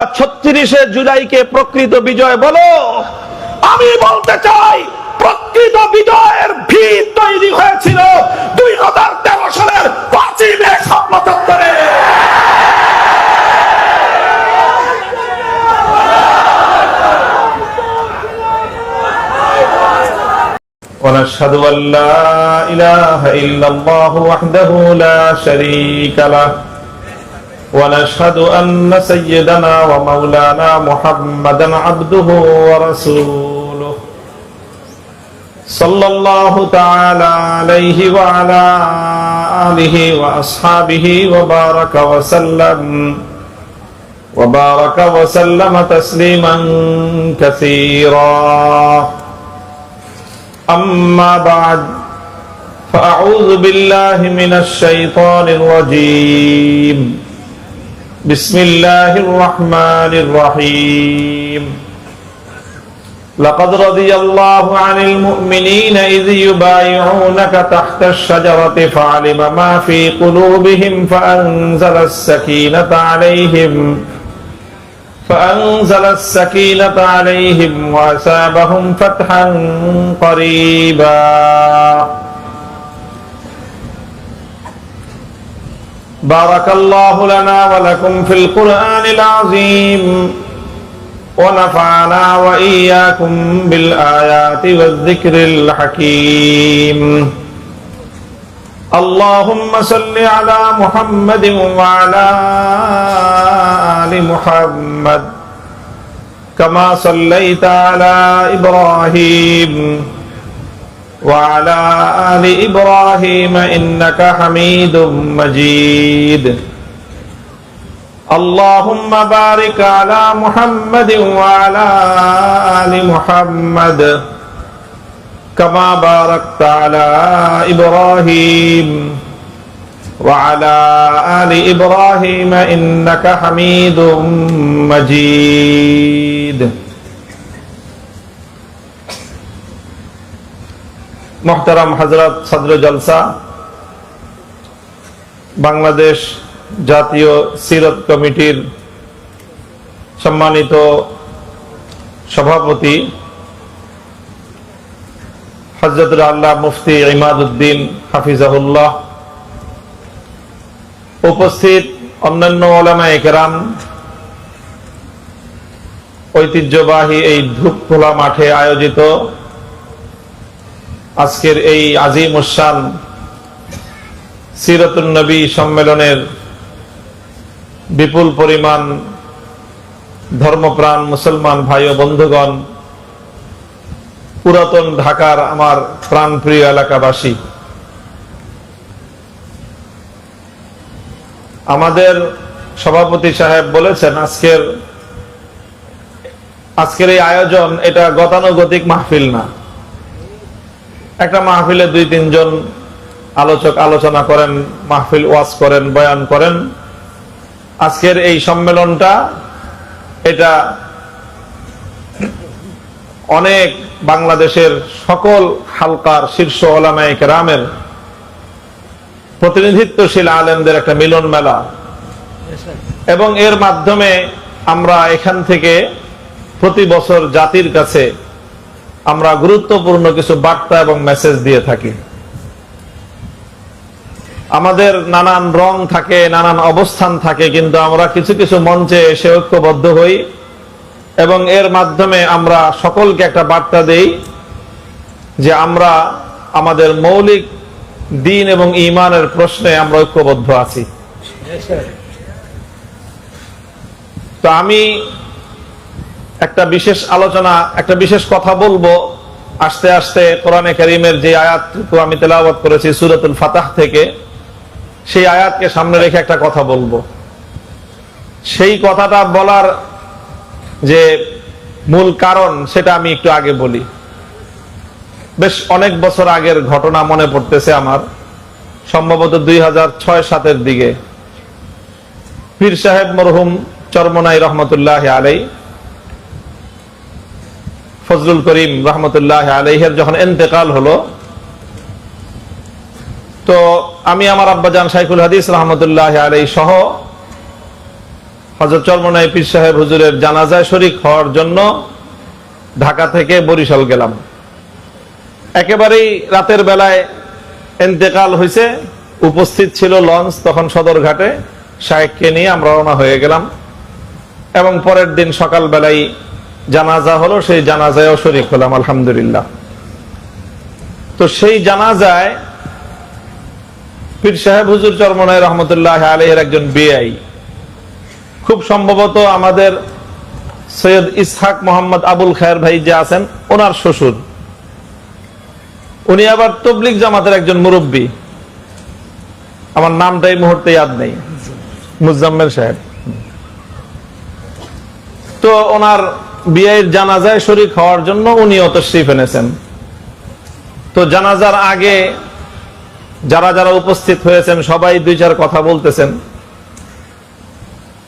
36 জুলাইকে প্রকৃত বিজয় বলো। আমি বলতে চাই প্রকৃত বিজয়ের ভিত তৈরি হয়েছিল 2013 সালের 5ই মে স্বপ্নচত্বরে। ونشهد أن لا إله إلا الله وحده لا شريك له ونشهد أن سيدنا ومولانا محمدا عبده ورسوله صلى الله تعالى عليه وعلى آله وأصحابه وبارك وسلم تسليما كثيرا أما بعد فأعوذ بالله من الشيطان الرجيم بسم الله الرحمن الرحيم لقد رضي الله عن المؤمنين إذ يبايعونك تحت الشجرة فعلم ما في قلوبهم فأنزل السكينة عليهم وأثابهم فتحا قريبا بارك الله لنا ولكم في القرآن العظيم ونفعنا وإياكم بالآيات والذكر الحكيم اللهم صل على محمد وعلى آل محمد كما صليت على إبراهيم وعلى آل إبراهيم إنك حميد مجيد اللهم بارك على محمد وعلى آل محمد كما باركت على إبراهيم وعلى آل إبراهيم إنك حميد مجيد محترم حضرات صدر জলসা বাংলাদেশ জাতীয় সিরত কমিটির সম্মানিত সভাপতি হযরতুল আল্লাহ মুফতি ইমাদউদ্দিন হাফিজাহুল্লাহ, উপস্থিত অন্যান্য উলামায়ে কেরাম, ঐতিহ্যবাহী এই ধূপখোলা মাঠে আয়োজিত আজকের এই আজিমুশান সিরাতুন নবী সম্মেলনের বিপুল পরিমাণ ধর্মপ্রাণ মুসলমান ভাই ও বন্ধুগণ, পুরাতন ঢাকার আমার প্রাণপ্রিয় এলাকাবাসী, আমাদের সভাপতি সাহেব বলেছেন আজকের এই আয়োজন এটা গতানুগতিক মাহফিল না। একটা মাহফিলে 2-3 জন আলোচক আলোচনা করেন, মাহফিল ওয়াজ করেন, বয়ান করেন। আজকের এই সম্মেলনটা এটা অনেক বাংলাদেশের সকল হালকার শীর্ষ উলামায়ে কেরামের প্রতিনিধিত্বশীল আলেমদের একটা মিলন মেলা, এবং এর মাধ্যমে আমরা এখান থেকে প্রতি বছর জাতির কাছে আমরা গুরুত্বপূর্ণ কিছু বার্তা এবং মেসেজ দিয়ে থাকি। আমাদের নানান রং থাকে, নানান অবস্থান থাকে, কিন্তু আমরা কিছু কিছু মঞ্চে এসে ঐক্যবদ্ধ হই এবং এর মাধ্যমে আমরা সকলকে একটা বার্তা দেই যে আমরা আমাদের মৌলিক দ্বীন এবং ঈমানের প্রশ্নে আমরা ঐক্যবদ্ধ আছি। তো আমি একটা বিশেষ কথা বলবো। আস্তে আস্তে কোরআনে কারীমের যে আয়াতটুকু আমি তেলাওয়াত করেছি সূরাতুল ফাতহ থেকে, সেই আয়াতকে সামনে রেখে একটা কথা বলবো। সেই কথাটা বলার যে মূল কারণ সেটা আমি একটু আগে বলি। বেশ অনেক বছর আগের ঘটনা মনে পড়তেছে আমার, সম্ভবত 2006-07 দিকে পীর সাহেব মরহুম চরমনাই রহমতুল্লাহ আলাইহি, ফজলুল করিম রহমতুল্লাহ আলাইহির যখন ইন্তেকাল হলো, তো আমি আমার আব্বাজান শাইখুল হাদিস রহমতুল্লাহ আলাইহি সহ হযরত চরমনাই পীর সাহেব হুজুরের জানাজায় শরীক হওয়ার জন্য ঢাকা থেকে বরিশাল গেলাম। একেবারেই রাতের বেলায় ইন্তেকাল হয়েছে, উপস্থিত ছিল লঞ্চ তখন সদরঘাটে, শায়েখকে নিয়ে আমরা রওনা হয়ে গেলাম এবং পরের দিন সকাল বেলায় জানাজা হলো, সেই জানাজায়ও শরীক হলাম আলহামদুলিল্লাহ। তো সেই জানাজায় পীর সাহেব হুজুর চরমনাই রহমতুল্লাহ আলাইহির একজন বিআই, খুব সম্ভবত আমাদের সৈয়দ ইসহাক মোহাম্মদ আবুল খায়ের ভাই যে আছেন ওনার শ্বশুর, উনি আবার তবলিগ জামাতের একজন মুরব্বী, আমার নামটা এই মুহূর্তে ইয়াদ নেই, মুজাম্মেল সাহেব। তো ওনার বিয়ের জানাজায় শরীক হওয়ার জন্য উনিও তশরিফ এনেছেন। তো জানাজার আগে যারা যারা উপস্থিত হয়েছেন সবাই দুই চার কথা বলতেছেন।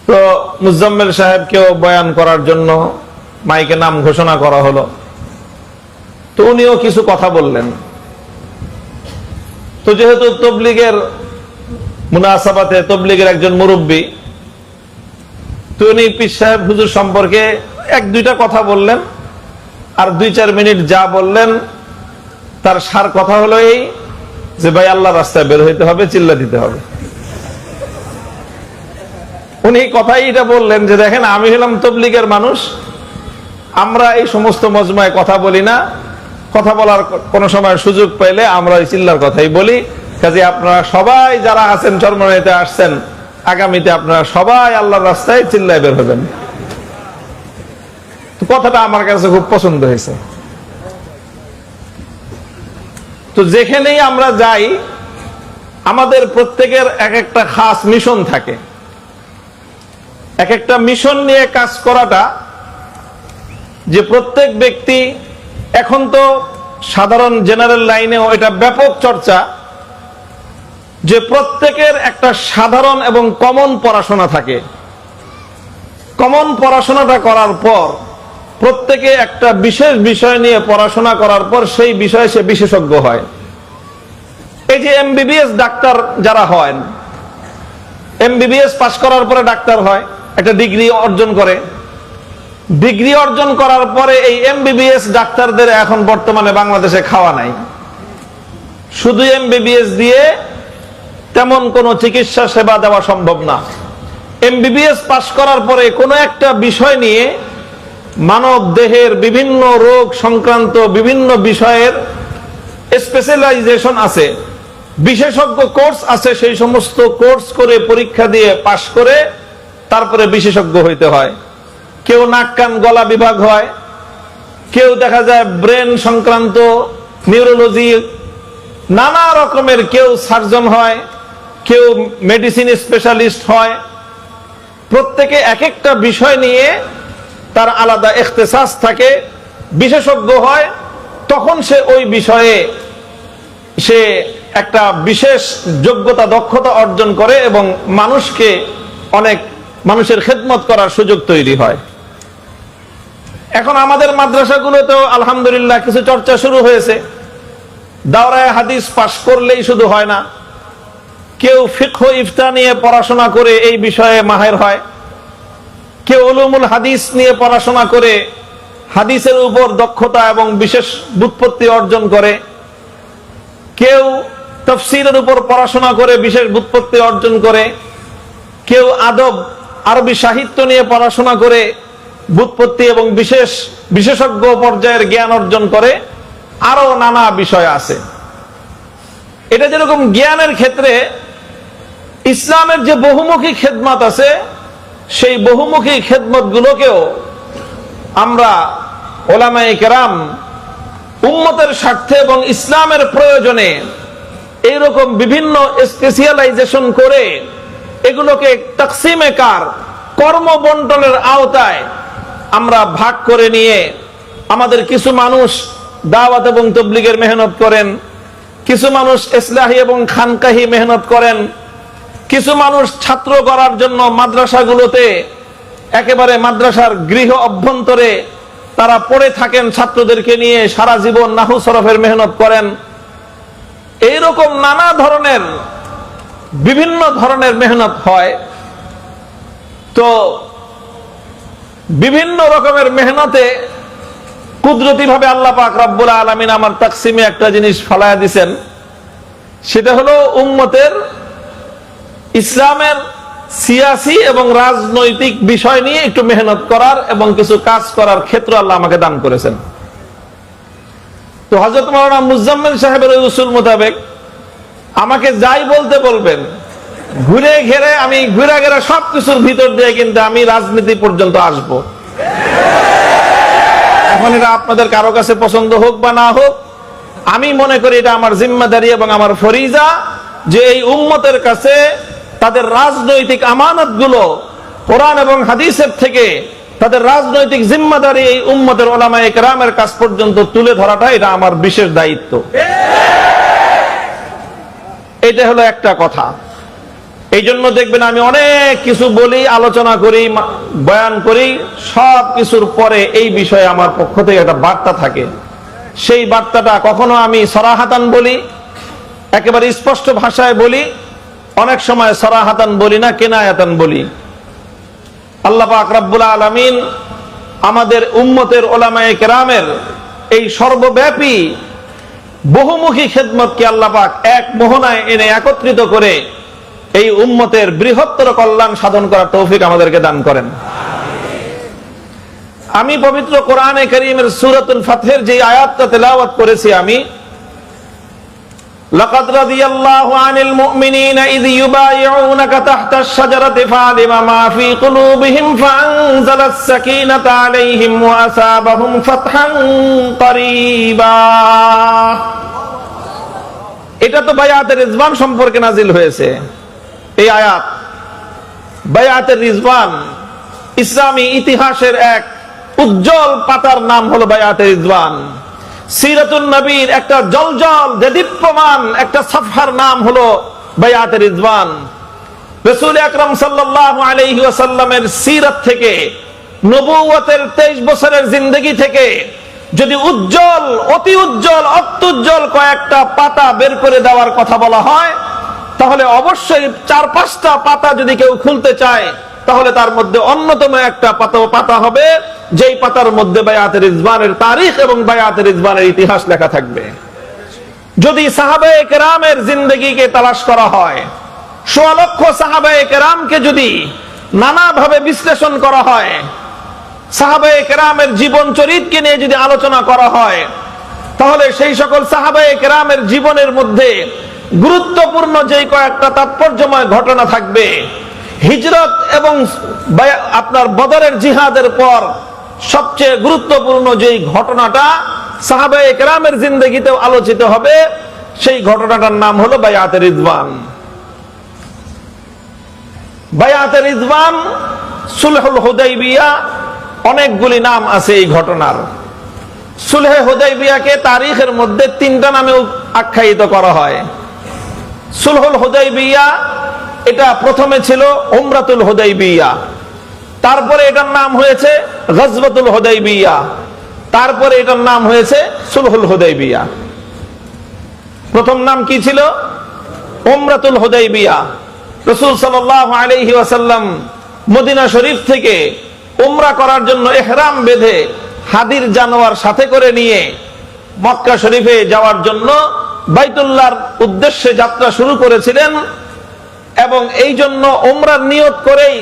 তো মুজাম্মেল সাহেবকেও বয়ান করার জন্য মাইকে নাম ঘোষণা করা হলো, তো উনিও কিছু কথা বললেন। তো যেহেতু তবলিগের মুনাসাবাতে তবলিগের একজন মুরব্বী, তো উনি পীর সাহেব হুজুর সম্পর্কে এক দুইটা কথা বললেন, আর 2-4 মিনিট যা বললেন তার সার কথা হলো এই যে ভাই আল্লাহর রাস্তায় বের হইতে হবে, চিল্লা দিতে হবে। উনি কথাই এটা বললেন যে দেখেন, আমি হলাম তবলিগের মানুষ, আমরা এই সমস্ত মজমায় কথা বলি না, কথা বলার কোন সময় সুযোগ পাইলে আমরা এই চিল্লার কথাই বলি। কাজে আপনারা সবাই যারা আছেন চরমনাইতে আসছেন, আগামীতে আপনারা সবাই আল্লাহর রাস্তায় চিল্লায় বের হবেন। কথাটা আমার কাছে খুব পছন্দ হয়েছে। তো যেখানেই আমরা যাই আমাদের প্রত্যেকের এক একটা খাস মিশন থাকে, এক একটা মিশন নিয়ে কাজ করাটা, যে প্রত্যেক ব্যক্তি, এখন তো সাধারণ জেনারেল লাইনেও এটা ব্যাপক চর্চা, যে প্রত্যেকের একটা সাধারণ এবং কমন পড়াশোনা থাকে। কমন পড়াশোনাটা করার পর প্রত্যেকে একটা বিশেষ বিষয় নিয়ে পড়াশোনা করার পর সেই বিষয়ে সে বিশেষজ্ঞ হয়। এই যে এমবিবিএস ডাক্তার যারা হয়, এমবিবিএস পাশ করার পরে ডাক্তার হয়, একটা ডিগ্রি অর্জন করে, ডিগ্রি অর্জন করার পরে এই এমবিবিএস ডাক্তারদের এখন বর্তমানে বাংলাদেশে খাওয়া নাই। শুধু এমবিবিএস দিয়ে তেমন কোনো চিকিৎসা সেবা দেওয়া সম্ভব না। এমবিবিএস পাশ করার পরে কোনো একটা বিষয় নিয়ে, মানব দেহের বিভিন্ন রোগ সংক্রান্ত বিভিন্ন বিষয়ের স্পেশালাইজেশন আছে, বিশেষজ্ঞ কোর্স আছে, সেই সমস্ত কোর্স করে পরীক্ষা দিয়ে পাশ করে তারপরে বিশেষজ্ঞ হইতে হয়। কেউ নাক কান গলা বিভাগ হয়, কেউ দেখা যায় ব্রেন সংক্রান্ত নিউরোলজি নানা রকমের, কেউ সার্জন হয়, কেউ মেডিসিন স্পেশালিস্ট হয়। প্রত্যেকে এক একটা বিষয় নিয়ে তার আলাদা ইখতিসাস থাকে, বিশেষজ্ঞ হয়। তখন সে ওই বিষয়ে সে একটা বিশেষ যোগ্যতা দক্ষতা অর্জন করে এবং মানুষকে অনেক মানুষের খেদমত করার সুযোগ তৈরি হয়। এখন আমাদের মাদ্রাসাগুলোতেও আলহামদুলিল্লাহ কিছু চর্চা শুরু হয়েছে। দাওরায়ে হাদিস পাশ করলেই শুধু হয় না, কেউ ফিকহ ইফতা নিয়ে পড়াশোনা করে এই বিষয়ে মাহের হয়, কেউ উলুমুল হাদিস নিয়ে পড়াশোনা করে হাদিসের উপর দক্ষতা এবং বিশেষ ব্যুৎপত্তি অর্জন করে, কেউ তাফসীরের উপর পড়াশোনা করে বিশেষ ব্যুৎপত্তি অর্জন করে, কেউ আদব আরবি সাহিত্য নিয়ে পড়াশোনা করে ব্যুৎপত্তি এবং বিশেষজ্ঞ পর্যায়ের জ্ঞান অর্জন করে। আরো নানা বিষয় আছে। এটা যেরকম জ্ঞানের ক্ষেত্রে ইসলামের যে বহুমুখী খেদমত আছে, সেই বহুমুখী খেদমত গুলোকেও আমরা ওলামায়ে কেরাম উম্মতের স্বার্থে এবং ইসলামের প্রয়োজনে এইরকম বিভিন্ন স্পেশালাইজেশন করে এগুলোকে তাকসিমে কার, কর্ম বন্টনের আওতায় আমরা ভাগ করে নিয়ে, আমাদের কিছু মানুষ দাওয়াত এবং তাবলীগের মেহনত করেন, কিছু মানুষ ইসলাহি এবং খানকাহি মেহনত করেন, কিছু মানুষ ছাত্র করার জন্য মাদ্রাসাগুলোতে একেবারে মাদ্রাসার গৃহ অভ্যন্তরে তারা পড়ে থাকেন, ছাত্রদেরকে নিয়ে সারা জীবন নাহু সরফের মেহনত করেন। এইরকম নানা ধরনের বিভিন্ন ধরনের মেহনত হয়। তো বিভিন্ন রকমের মেহনতে কুদরতি ভাবে আল্লাহ পাক রব্বুল আলামিন আমার তাকসিমে একটা জিনিস ফলায়া দিছেন, সেটা হলো উম্মতের ইসলামের সিয়াসি এবং রাজনৈতিক বিষয় নিয়ে একটু মেহনত করার এবং কিছু কাজ করার ক্ষেত্র আল্লাহ আমাকে দান করেছেন। তো হযরত মাওলানা মুজাম্মিল সাহেবের ওই উসুল মোতাবেক আমাকে যাই বলতে বলবেন, ঘুরে ঘেরে আমি ঘুরে ঘেরে সবকিছুর ভিতর দিয়ে কিন্তু আমি রাজনীতি পর্যন্ত আসব। এখন এটা আপনাদের কারো কাছে পছন্দ হোক বা না হোক, আমি মনে করি এটা আমার জিম্মাদারি এবং আমার ফরিজা যে এই উম্মতের কাছে তাদের রাজনৈতিক আমানতগুলো কোরআন এবং হাদিসের থেকে তাদের রাজনৈতিক জিম্মাদারি এই উম্মতের উলামায়ে কেরামের কাছ পর্যন্ত তুলে ধরাটা এটা আমার বিশেষ দায়িত্ব। এটা হলো একটা কথা। এই জন্য দেখবেন আমি অনেক কিছু বলি, আলোচনা করি, বয়ান করি, সব কিছুর পরে এই বিষয়ে আমার পক্ষ থেকে একটা বার্তা থাকে। সেই বার্তাটা কখনো আমি সরাহাতান বলি, একেবারে স্পষ্ট ভাষায় বলি, অনেক সময় সরাহাতান বলি না, কেনায়াতান বলি। আল্লাহ পাক রব্বুল আলামিন আমাদের উম্মতের উলামায়ে কেরামের এই সর্বব্যাপী বহুমুখী খেদমতকে আল্লাহ পাক এক মোহনায় এনে একত্রিত করে এই উম্মতের বৃহত্তর কল্যাণ সাধন করার তৌফিক আমাদেরকে দান করেন। আমি পবিত্র কোরআনে কারীমের সূরাতুল ফাতহের যে আয়াতটা তেলাওয়াত করেছি আমি, লাকাদ রাদিয়াল্লাহু আনিল মুমিনিনা ইয ইউবাইউনাকা তাহতাশ শাজারাতি ফাআলিমা মা ফি কুলুবিহিম ফাআনজালাস সাকিনাতা আলাইহিম ওয়া আসাবাহুম ফাতহান করিবা। এটা তো বায়াতের রিজওয়ান সম্পর্কে নাজিল হয়েছে। এই আয়াত বায়াতের রিজওয়ান, ইসলামী ইতিহাসের এক উজ্জ্বল পাতার নাম হলো বায়াতের রিজওয়ান। সিরাতুন নবীর একটা জলজল দেদীপ্যমান একটা সাফহার নাম হলো বায়াতের রিজওয়ান। রাসূল আকরাম সাল্লাল্লাহু আলাইহি ওয়াসাল্লামের সিরাত থেকে, নবুয়তের 23 বছরের জিন্দেগি থেকে যদি উজ্জ্বল, অতি উজ্জ্বল, অত্যুজ্জ্বল কয়েকটা পাতা বের করে দেওয়ার কথা বলা হয়, তাহলে অবশ্যই 4-5টা পাতা যদি কেউ খুলতে চায়, তাহলে তার মধ্যে অন্যতম একটা পাতা হবে যেই পাতার মধ্যে বায়াতের রিজওয়ানের তারিখ এবং বায়াতের রিজওয়ানের ইতিহাস লেখা থাকবে। যদি সাহাবায়ে কেরামের জিন্দেগিকে তালাশ করা হয়, 1.5 লক্ষ সাহাবায়ে কেরামকে যদি নানাভাবে বিশ্লেষণ করা হয়, সাহাবায়ে কেরামের জীবন চরিত্রকে নিয়ে যদি আলোচনা করা হয়, তাহলে সেই সকল সাহাবায়ে কেরামের জীবনের মধ্যে গুরুত্বপূর্ণ যেই কয়েকটা তাৎপর্যময় ঘটনা থাকবে, হিজরত এবং আপনার বদরের জিহাদের পর সবচেয়ে গুরুত্বপূর্ণ যেই ঘটনাটা সাহাবায়ে কেরামের জিন্দেগিতেও আলোচিত হবে, সেই ঘটনাটার নাম হলো বায়াতের রিজওয়ান। বায়াতের রিজওয়ান, সুলহুল হুদাইবিয়া, অনেকগুলি নাম আছে এই ঘটনার। সুলহে হুদাইবিয়াকে তারিখের মধ্যে 3টা নামে আখ্যায়িত করা হয়। সুলহুল হুদাইবিয়া, এটা প্রথমে ছিল উমরাতুল হুদাইবিয়া, তারপরে এটার নাম হয়েছে গজওয়াতুল হুদাইবিয়া, তারপরে এটার নাম হয়েছে সুলহুল হুদাইবিয়া। প্রথম নাম কি ছিল? উমরাতুল হুদাইবিয়া। রাসূল সাল্লাল্লাহু আলাইহি ওয়াসাল্লাম মদিনা শরীফ থেকে উমরা করার জন্য ইহরাম বেঁধে হাদির জানোয়ার সাথে করে নিয়ে মক্কা শরীফে যাওয়ার জন্য বাইতুল্লাহর উদ্দেশ্যে যাত্রা শুরু করেছিলেন, এবং এই জন্য উমরার নিয়ত করেই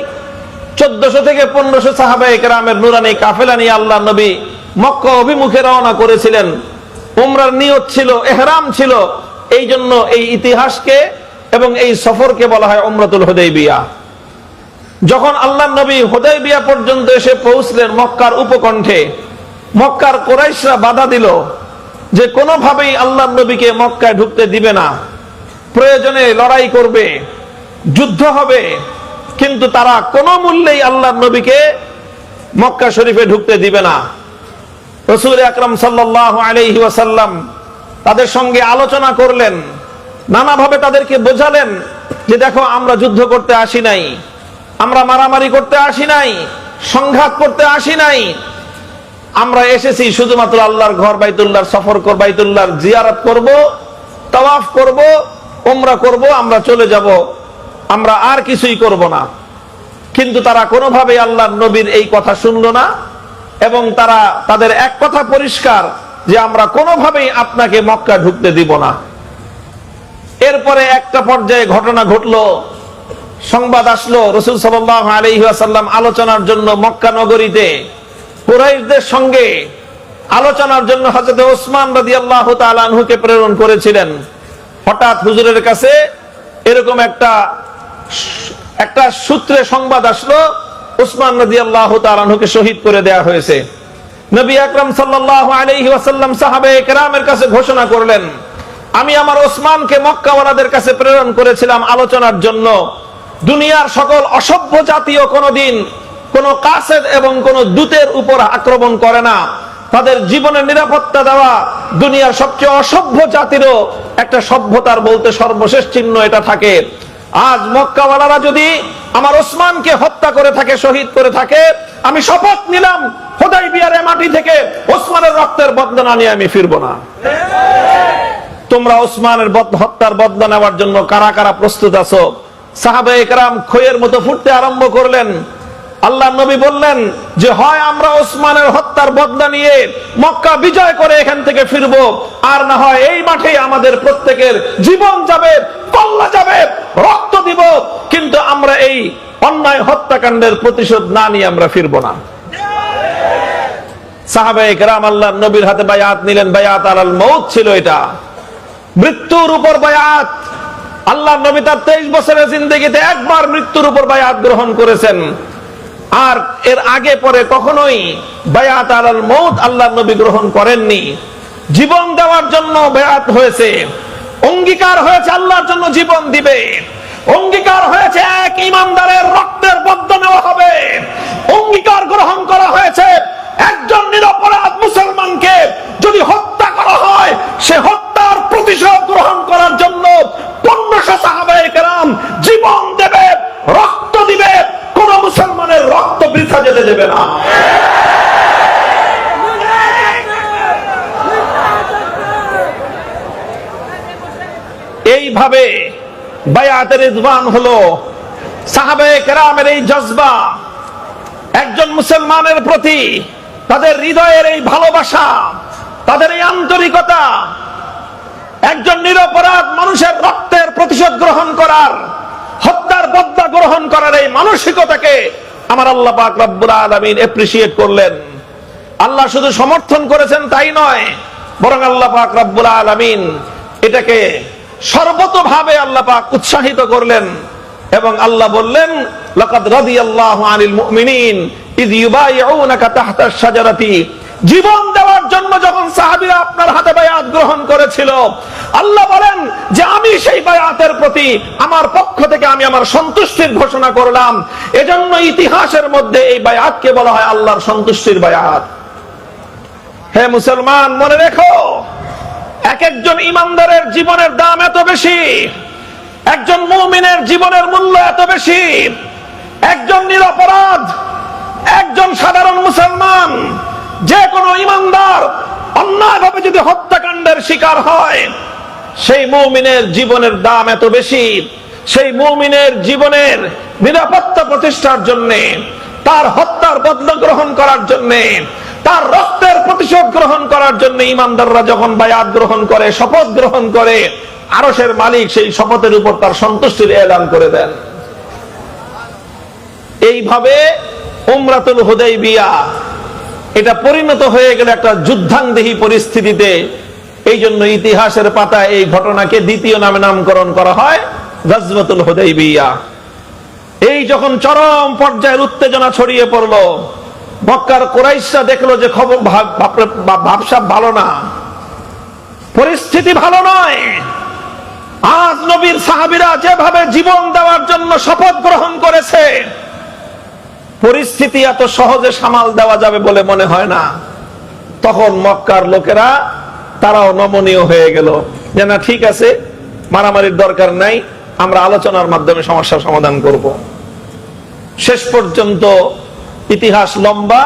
1400 থেকে 1500 সাহাবায়ে কেরামের নুরানি কাফেলা নিয়ে আল্লাহ নবী মক্কা অভিমুখে রওনা করেছিলেন। উমরার নিয়ত ছিল, ইহরাম ছিল, এই জন্য এই ইতিহাসকে এবং এই সফরকে বলা হয় উমরাতুল হুদাইবিয়া। যখন আল্লাহ নবী হুদাইবিয়া পর্যন্ত এসে পৌঁছলেন মক্কার উপকণ্ঠে, মক্কার কুরাইশরা বাধা দিল যে কোনোভাবেই আল্লাহ নবীকে মক্কায় ঢুকতে দিবে না, প্রয়োজনে লড়াই করবে, যুদ্ধ হবে, কিন্তু তারা কোনো মূল্যেই আল্লাহ নবীকে মক্কা শরীফে ঢুকতে দিবে না। রাসূল আকরাম সাল্লাল্লাহু আলাইহি ওয়াসাল্লাম তাদের সঙ্গে আলোচনা করলেন, নানাভাবে তাদেরকে বোঝালেন যে দেখো, আমরা যুদ্ধ করতে আসি নাই, আমরা মারামারি করতে আসি নাই, সংঘাত করতে আসি নাই, আমরা এসেছি শুধুমাত্র আল্লাহর ঘর বাইতুল্লাহর সফর করব, বাইতুল্লাহর জিয়ারত করব, তাওয়াফ করব, উমরা করব, আমরা চলে যাব, আমরা আর কিছুই করব না। কিন্তু তারা কোনোভাবেই আল্লাহর নবীর এই কথা শুনলো না, এবং তারা তাদের এক কথা পরিষ্কার যে আমরা কোনোভাবেই আপনাকে মক্কা ঢুকতে দিব না। এরপরে একটা পর্যায়ে ঘটনা ঘটলো, সংবাদ আসলো রাসূল সাল্লাল্লাহু আলাইহি ওয়াসাল্লাম আলোচনার জন্য মক্কা নগরীতে কুরাইশদের সঙ্গে আলোচনার জন্য হযরত ওসমান রাদিয়াল্লাহু তাআলা আনহুকে প্রেরণ করেছিলেন। হঠাৎ হুজুরের কাছে এরকম একটা সূত্রে সংবাদ আসলো, ওসমান রাদিয়াল্লাহু তাআলা আনহুকে শহীদ করে দেয়া হয়েছে। নবী আকরাম সাল্লাল্লাহু আলাইহি ওয়াসাল্লাম সাহাবায়ে কেরামের কাছে ঘোষণা করলেন, আমি আমার ওসমানকে মক্কাওয়ালাদের কাছে প্রেরণ করেছিলাম আলোচনার জন্য। দুনিয়ার সকল অসভ্য জাতীয় কোনদিন কোন কাসেদ এবং কোন দূতের উপর আক্রমণ করে না। তাদের জীবনের নিরাপত্তা দেওয়া দুনিয়ার সবচেয়ে অসভ্য জাতিরও একটা সভ্যতার বলতে সর্বশেষ চিহ্ন এটা থাকে। আজ মক্কাওয়ালারা যদি আমার ওসমানকে হত্যা করে থাকে, শহীদ করে থাকে, আমি শপথ নিলাম হুদাইবিয়ার মাটি থেকে ওসমানের রক্তের বদলা নিয়ে আমি ফিরবো না। তোমরা ওসমানের হত্যার বদলা নেওয়ার জন্য কারা কারা প্রস্তুত আছো? সাহাবায়ে কেরাম খইয়ের মতো ফুটতে আরম্ভ করলেন। আল্লাহর নবী বললেন যে হয় আমরা ওসমানের হত্যার বদলা নিয়ে মক্কা বিজয় করে এখান থেকে ফিরবো, আর না হয় এই মাঠে আমাদের প্রত্যেকের জীবন যাবে, কল্লা যাবে, রক্ত দিব, কিন্তু আমরা এই অন্যায় হত্যাকাণ্ডের প্রতিশোধ না নিয়ে আমরা ফিরবো না। সাহাবায়ে কেরাম আল্লাহর নবীর হাতে বায়াত নিলেন। বায়াত আলাল মউত ছিল, এটা মৃত্যুর উপর বায়াত। আল্লাহর নবী তার 23 বছরের জিন্দেগিতে একবার মৃত্যুর উপর বায়াত গ্রহণ করেছেন, আর এর আগে পরে কখনোই বায়াত আলাল মউত আল্লাহর নবী গ্রহণ করেননি। জীবন দেওয়ার জন্য বায়াত হয়েছে, অঙ্গীকার হয়েছে আল্লাহর জন্য জীবন দিবে, অঙ্গীকার হয়েছে এক ইমানদারের রক্তের বদলা নেওয়া হবে, অঙ্গীকার গ্রহণ করা হয়েছে একজন নিরপরাধ মুসলমানকে যদি হত্যা করা হয় সে হত্যার প্রতিশোধ গ্রহণ করার জন্য 1500 সাহাবায়ে কেরাম জীবন দেবে, রক্ত দিবে, কোন মুসলমানের রক্ত বৃথা যেতে দেবে না। এইভাবে বায়াতে রিদওয়ান হলো। সাহাবায়ে কেরামের এই জজবা, একজন মুসলমানের প্রতি তাদের হৃদয়ের এই ভালোবাসা, তাদের এই আন্তরিকতা, একজন নিরপরাধ মানুষের রক্তের প্রতিশোধ গ্রহণ করার, হত্যার বদলা গ্রহণ করার এই মানসিকতাকে আমার আল্লাহ পাক রব্বুল আলামিন এপ্রিশিয়েট করলেন। আল্লাহ শুধু সমর্থন করেছেন তাই নয়, বরং আল্লাহ পাক রব্বুল আলামিন এটাকে সর্বতোভাবে আল্লাহ পাক উৎসাহিত করলেন, এবং আল্লাহ বললেন লাকাদ রাদিয়াল্লাহু আনিল মুমিনিন ইয ইউবাইউনাকা তাহতাশ শাজারাতি। জীবন দেওয়ার জন্য যখন সাহাবীরা আপনার হাতে বায়াত গ্রহণ করেছিল, আল্লাহ বলেন যে আমি সেই বায়াতের প্রতি আমার পক্ষ থেকে আমি আমার সন্তুষ্টির ঘোষণা করলাম। এজন্য ইতিহাসের মধ্যে এই বায়াতকে বলা হয় আল্লাহর সন্তুষ্টির বায়াত। হে মুসলমান, মনে রেখো, এক একজন ইমানদারের জীবনের দাম এত বেশি, একজন মুমিনের জীবনের মূল্য এত বেশি। একজন নিরপরাধ, একজন সাধারণ মুসলমান, যে কোনো ইমানদার অন্যায়ভাবে যদি হত্যাকাণ্ডের শিকার হয়, সেই মুমিনের জীবনের দাম এত বেশি। সেই মুমিনের জীবনের নিরাপত্তা প্রতিষ্ঠার জন্য, তার হত্যার বদলা গ্রহণ করার জন্য, তার রক্তের প্রতিশোধ গ্রহণ করার জন্য ইমানদাররা যখন বায়াত গ্রহণ করে, শপথ গ্রহণ করে, আরশের মালিক সেই শপথের উপর তার সন্তুষ্টির এলান করে দেন। এইভাবে উমরাতুল হুদাইবিয়া এটা পরিণত হয়ে গেল একটা যুদ্ধাঙ্গদেহী পরিস্থিতিতে। এই জন্য ইতিহাসের পাতায় এই ঘটনাকে দ্বিতীয় নামে নামকরণ করা হয় গজওয়াতুল হুদাইবিয়া। এই যখন চরম পর্যায়ের উত্তেজনা ছড়িয়ে পড়লো, মক্কার কুরাইশরা দেখলো যে খবর ভাবসাব ভালো না, পরিস্থিতি ভালো নয়। আজ নবীর সাহাবীরা যেভাবে জীবন দেওয়ার জন্য শপথ গ্রহণ করেছে, পরিস্থিতি এত সহজে সামাল দেওয়া যাবে বলে মনে হয় না। তখন মক্কার লোকেরা তারাও নমনীয় হয়ে গেল যে না, ঠিক আছে, মারামারির দরকার নাই, আমরা আলোচনার মাধ্যমে সমস্যার সমাধান করব। শেষ পর্যন্ত ইতিহাস লম্বা,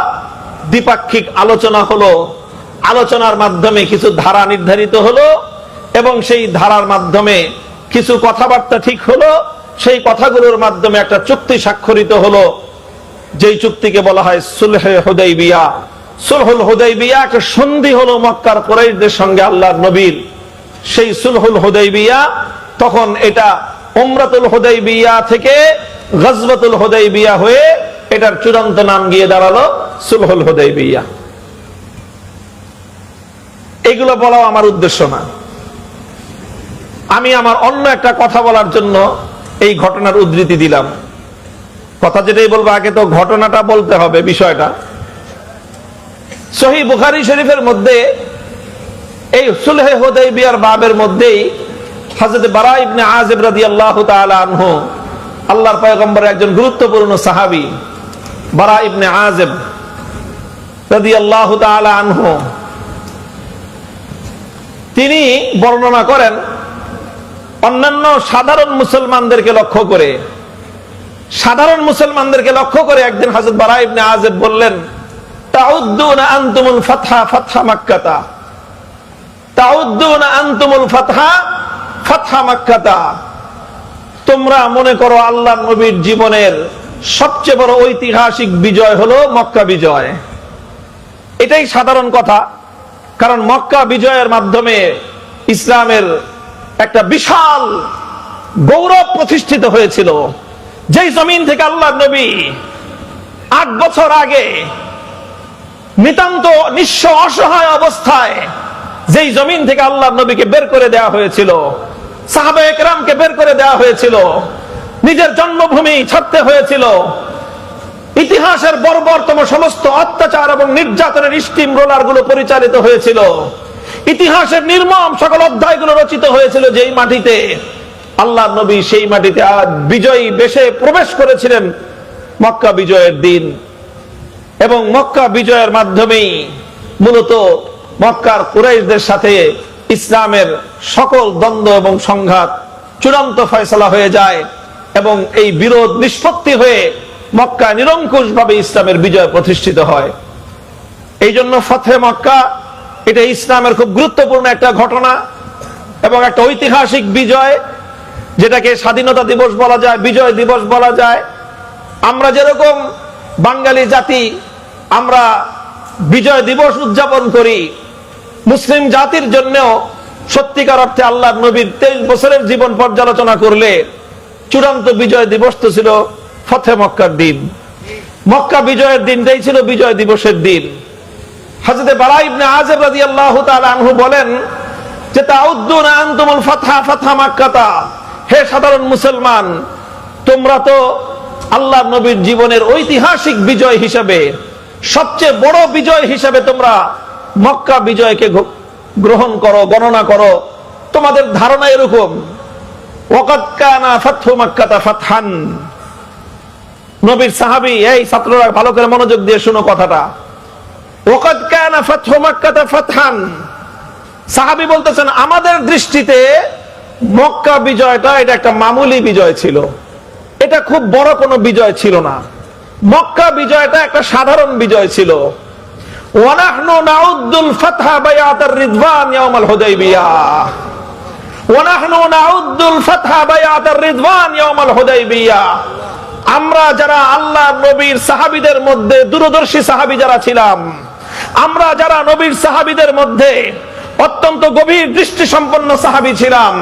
দ্বিপাক্ষিক আলোচনা হলো, আলোচনার মাধ্যমে কিছু ধারা নির্ধারিত হলো, এবং সেই ধারার মাধ্যমে কিছু কথাবার্তা ঠিক হলো, সেই কথাগুলোর মাধ্যমে একটা চুক্তি স্বাক্ষরিত হলো, যেই চুক্তিকে বলা হয় সুলহে হুদাইবিয়া। সুলহুল হুদাইবিয়া একটা সন্ধি হলো মক্কার কুরাইশদের সঙ্গে আল্লাহর নবীর। সেই সুলহুল হুদাইবিয়া তখন এটা উমরাতুল হুদাইবিয়া থেকে গজওয়াতুল হুদাইবিয়া হয়ে এটার চূড়ান্ত নাম গিয়ে দাঁড়ালো সুলহুল হুদাইবিয়া। এগুলো বলাও আমার উদ্দেশ্য না। আমি আমার অন্য একটা কথা বলার জন্য এই ঘটনার উদ্ধৃতি দিলাম। কথা যেটাই বলবো আগে তো ঘটনাটা বলতে হবে, বিষয়টা। সহিহ বুখারী শরীফের মধ্যে এই সুলহে হুদাইবিয়ার বাবের মধ্যেই হযরত বারা ইবনে আযিব রাদিয়াল্লাহু তাআলা আনহু, আল্লাহর পয়গম্বরের একজন গুরুত্বপূর্ণ সাহাবী বারা ইবনে আযিব রাদিয়াল্লাহু তাআলা আনহু, তিনি বর্ণনা করেন অন্যান্য সাধারণ মুসলমানদেরকে লক্ষ্য করে, একদিন হযরত বারা ইবনে আযিব বললেন, তাউদ্দুনা আনতুমুল ফাতহা ফাতহা মাক্কাতা, তাউদ্দুনা আনতুমুল ফাতহা ফাতহা মাক্কাতা, তোমরা মনে করো আল্লাহর নবীর জীবনের সবচেয়ে বড় ঐতিহাসিক বিজয় হলো মক্কা বিজয়। এটাই সাধারণ কথা, কারণ মক্কা বিজয়ের মাধ্যমে ইসলামের একটা বিশাল গৌরব প্রতিষ্ঠিত হয়েছিল। যেই জমিন থেকে আল্লাহর নবী 8 বছর আগে নিতান্ত নিঃস্ব অসহায় অবস্থায় যেই জমিন থেকে আল্লাহর নবীকে বের করে দেওয়া হয়েছিল, সাহাবায়ে কেরামকে বের করে দেওয়া হয়েছিল, নিজের জন্মভূমি ছাড়তে হয়েছিল, ইতিহাসের বর্বরতম সমস্ত অত্যাচার এবং নির্যাতনের স্টিম রোলার গুলো পরিচালিত হয়েছিল, ইতিহাসের নির্মম সকল অধ্যায়গুলো রচিত হয়েছিল যেই মাটিতে, আল্লাহর নবী সেই মাটিতে বিজয়ী বেশে প্রবেশ করেছিলেন মক্কা বিজয়ের দিন। এবং মক্কা বিজয়ের মাধ্যমেই মূলত মক্কার কুরাইশদের সাথে ইসলামের সকল দ্বন্দ্ব এবং সংঘাত চূড়ান্ত ফয়সালা হয়ে যায় এবং এই বিরোধ নিষ্পত্তি হয়ে মক্কা নিরঙ্কুশ ভাবে ইসলামের বিজয় প্রতিষ্ঠিত হয়। এই জন্য ফতহে মক্কা এটা ইসলামের খুব গুরুত্বপূর্ণ একটা ঘটনা এবং একটা ঐতিহাসিক বিজয়, যেটাকে স্বাধীনতা দিবস বলা যায়, বিজয় দিবস বলা যায়। আমরা যেরকম বাঙালি জাতি আমরা বিজয় দিবস উদযাপন করি, মুসলিম জাতির জন্যও সত্যিকার অর্থে আল্লাহর নবীর 23 বছরের জীবন পর্যালোচনা করলে চূড়ান্ত বিজয় দিবস তো ছিল ফতহে মক্কার দিন। মক্কা বিজয়ের দিনটাই ছিল বিজয় দিবসের দিন। হযরত বারা ইবনে আযিব রাদিয়াল্লাহু তাআলা আনহু বলেন যে, তাউদ্দুনা আনতুমুল ফাতহা ফাতহা মাক্কাতা, হে সাধারণ মুসলমান, তোমরা তো আল্লাহর নবীর জীবনের ঐতিহাসিক বিজয় হিসেবে, সবচেয়ে বড় বিজয় হিসেবে তোমরা মক্কা বিজয়কে গ্রহণ করো, গণনা করো। তোমাদের ধারণা এরকম, ওয়াকাদ কানা ফাতহু মাক্কাতা ফাতহান। নবীর সাহাবী, এই ছাত্ররা ভালো করে মনোযোগ দিয়ে শোনো কথাটা, ওয়াকাদ কানা ফাতহু মাক্কাতা ফাতহান। সাহাবী বলতেছেন, আমাদের দৃষ্টিতে মক্কা বিজয়টা এটা একটা মামুলি বিজয় ছিল, এটা খুব বড় কোনো বিজয় ছিল না। মক্কা বিজয়টা একটা সাধারণ বিজয় ছিল। ওয়ানাহনু নাউদ্দুল ফাতহা বায়াতার রিদওয়ান ইয়াউমাল হুদাইবিয়াহ, ওয়ানাহনু নাউদ্দুল ফাতহা বায়াতার রিদওয়ান ইয়াউমাল হুদাইবিয়াহ। আমরা যারা আল্লাহর নবীর সাহাবীদের মধ্যে দূরদর্শী সাহাবী যারা ছিলাম, আমরা যারা নবীর সাহাবীদের মধ্যে অত্যন্ত গভীর দৃষ্টি সম্পন্ন সাহাবী ছিলাম,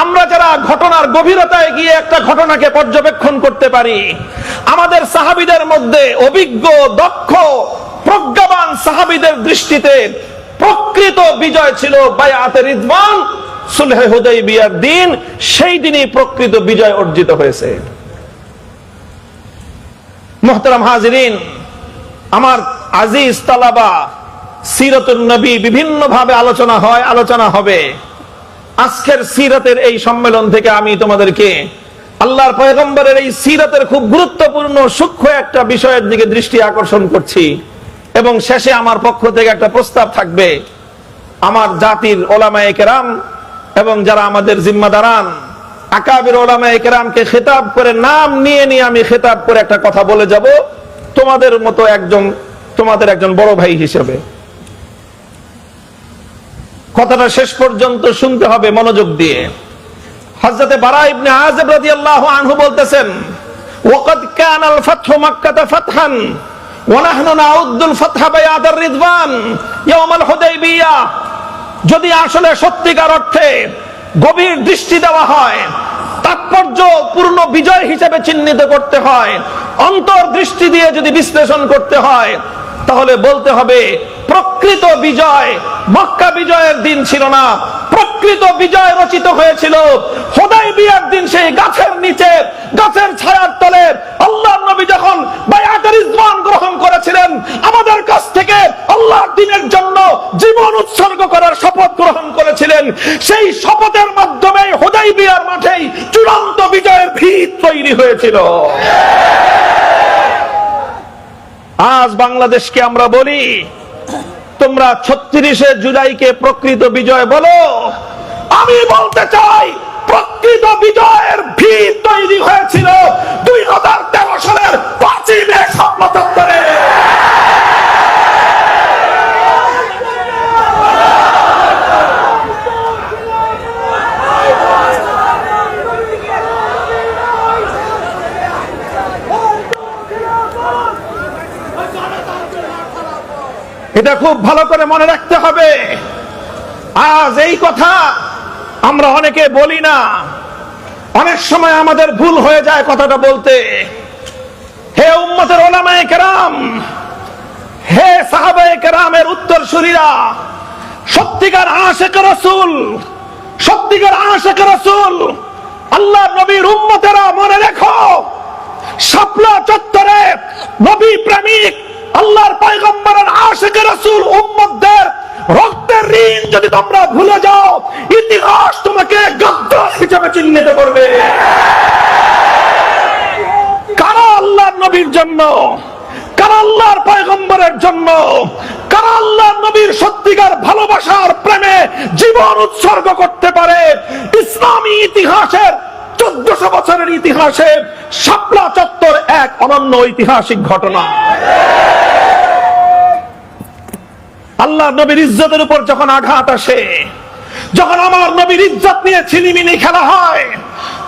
আমরা যারা ঘটনার গভীরতায় গিয়ে একটা ঘটনাকে পর্যবেক্ষণ করতে পারি, আমাদের সাহাবীদের মধ্যে অভিজ্ঞ, দক্ষ, প্রজ্ঞাবান সাহাবীদের দৃষ্টিতে প্রকৃত বিজয় ছিল বায়াতে রিদওয়ান, সুলহে হুদাইবিয়ার দিন। সেই দিনই প্রকৃত বিজয় অর্জিত হয়েছে। মুহতারাম হাজিরিন, আমার আজিজ তালাবা, সিরাতুন নবী বিভিন্ন ভাবে আলোচনা হয়, আলোচনা হবে। আজকের সিরাতের এই সম্মেলন থেকে আমি তোমাদেরকে আল্লাহর পয়গম্বরের এই সিরাতের খুব গুরুত্বপূর্ণ সূক্ষ্ম একটা বিষয়ের দিকে দৃষ্টি আকর্ষণ করছি এবং শেষে আমার পক্ষ থেকে একটা প্রস্তাব থাকবে। আমার জাতির ওলামায়ে কেরাম এবং যারা আমাদের জিম্মাদারান আকাবির ওলামায়ে কেরামকে খেতাব করে, নাম নিয়ে নিয়ে আমি খেতাব করে একটা কথা বলে যাব তোমাদের মতো একজন, তোমাদের একজন বড় ভাই হিসেবে। কথাটা শেষ পর্যন্ত শুনতে হবে মনোযোগ দিয়ে। হযরতে বারা ইবনে আযিব রাদিয়াল্লাহু আনহু বলতেছেন, ওয়াকাদ কানাল ফাতহু মাক্কাতা ফাতহান ওয়া নাহনু নাউদ্দুল ফাতহা বায়াদার রিদওয়ান ইয়াউমাল হুদাইবিয়া। যদি আসলে সত্যিকার অর্থে গভীর দৃষ্টি দেওয়া হয়, তাৎপর্য পূর্ণ বিজয় হিসেবে চিহ্নিত করতে হয়, অন্তর্দৃষ্টি দিয়ে যদি বিশ্লেষণ করতে হয়, তাহলে বলতে হবে প্রকৃত বিজয় মক্কা বিজয়ের দিন ছিল না, প্রকৃত বিজয় রচিত হয়েছিল হুদায়বিয়ার দিন। সেই গাছের নিচে, গাছের ছায়ার তলে আল্লাহর নবী যখন বায়াতুর রিজওয়ান গ্রহণ করেছিলেন, আমাদের কাছ থেকে আল্লাহর দ্বীনের জন্য জীবন উৎসর্গ করার শপথ গ্রহণ করেছিলেন। সেই শপথের মাধ্যমে হুদায়বিয়ার মাঠেই চূড়ান্ত বিজয়ের ভিত তৈরি হয়েছিল। আজ বাংলাদেশকে আমরা বলি, তোমরা 36শে জুলাইকে প্রকৃত বিজয় বলো। আমি বলতে চাই, প্রকৃত বিজয়ের ভিত তৈরি হয়েছিল 2013 সালের 5ই মে শাপলা চত্বরে। এটা খুব ভালো করে মনে রাখতে হবে। আজ এই কথা আমরা অনেকে বলি না, অনেক সময় আমাদের ভুল হয়ে যায় কথাটা বলতে। হে উম্মতের উলামায়ে কেরাম, হে সাহাবায়ে কেরামের উত্তরসূরিরা, সত্যিকার আশিকে রাসূল, সত্যিকার আশিকে রাসূল, আল্লাহর নবীর উম্মতেরা মনে রেখো, শাপলা চত্বরে নবী প্রেমিক আল্লাহর পয়গম্বরের আশিকে রাসূল উম্মতদের রক্তের ঋণ যদি তোমরা ভুলে যাও, ইতিহাস তোমাকে গাদ্দার হিসেবে চিহ্নিত করবে। কারা আল্লাহর নবীর জন্য, কারা আল্লাহর পয়গম্বরের জন্য, কারা আল্লাহর নবীর সত্যিকার ভালোবাসার প্রেমে জীবন উৎসর্গ করতে পারে, ইসলামী ইতিহাসের 1400 বছরের ইতিহাসে শাপলা চত্বর এক অনন্য ঐতিহাসিক ঘটনা। আল্লাহর নবীর ইজ্জতের উপর যখন আঘাত আসে, যখন আমার নবীর ইজ্জত নিয়ে ছিনিমিনি খেলা হয়,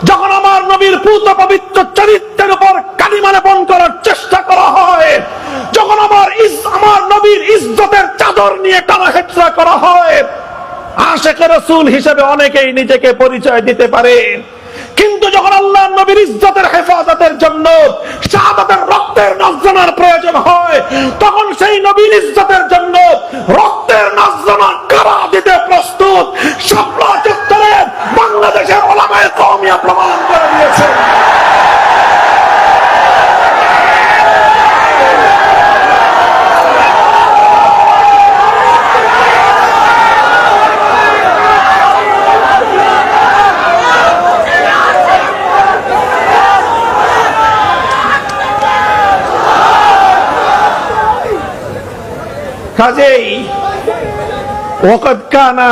যখন আমার নবীর পূত পবিত্র চরিত্রের উপর কালিমা লেপন করার চেষ্টা করা হয়, যখন আমার নবীর ইজ্জতের চাদর নিয়ে টানাহেচড়া করা হয়, আশিকে রাসূল হিসেবে অনেকেই নিজেকে পরিচয় দিতে পারে, কিন্তু যখন আল্লাহর নবীর ইজ্জতের হেফাজতের জন্য শাহাদাতের রক্তের নজরানার প্রয়োজন হয়, তখন সেই নবীর ইজ্জতের জন্য রক্তের নজরানা কারা দিতে প্রস্তুত, শাপলা চত্বরে বাংলাদেশের উলামায়ে কওমিয়া প্রমাণ করে দিয়েছে। কাজেই ওয়াকাদ কানা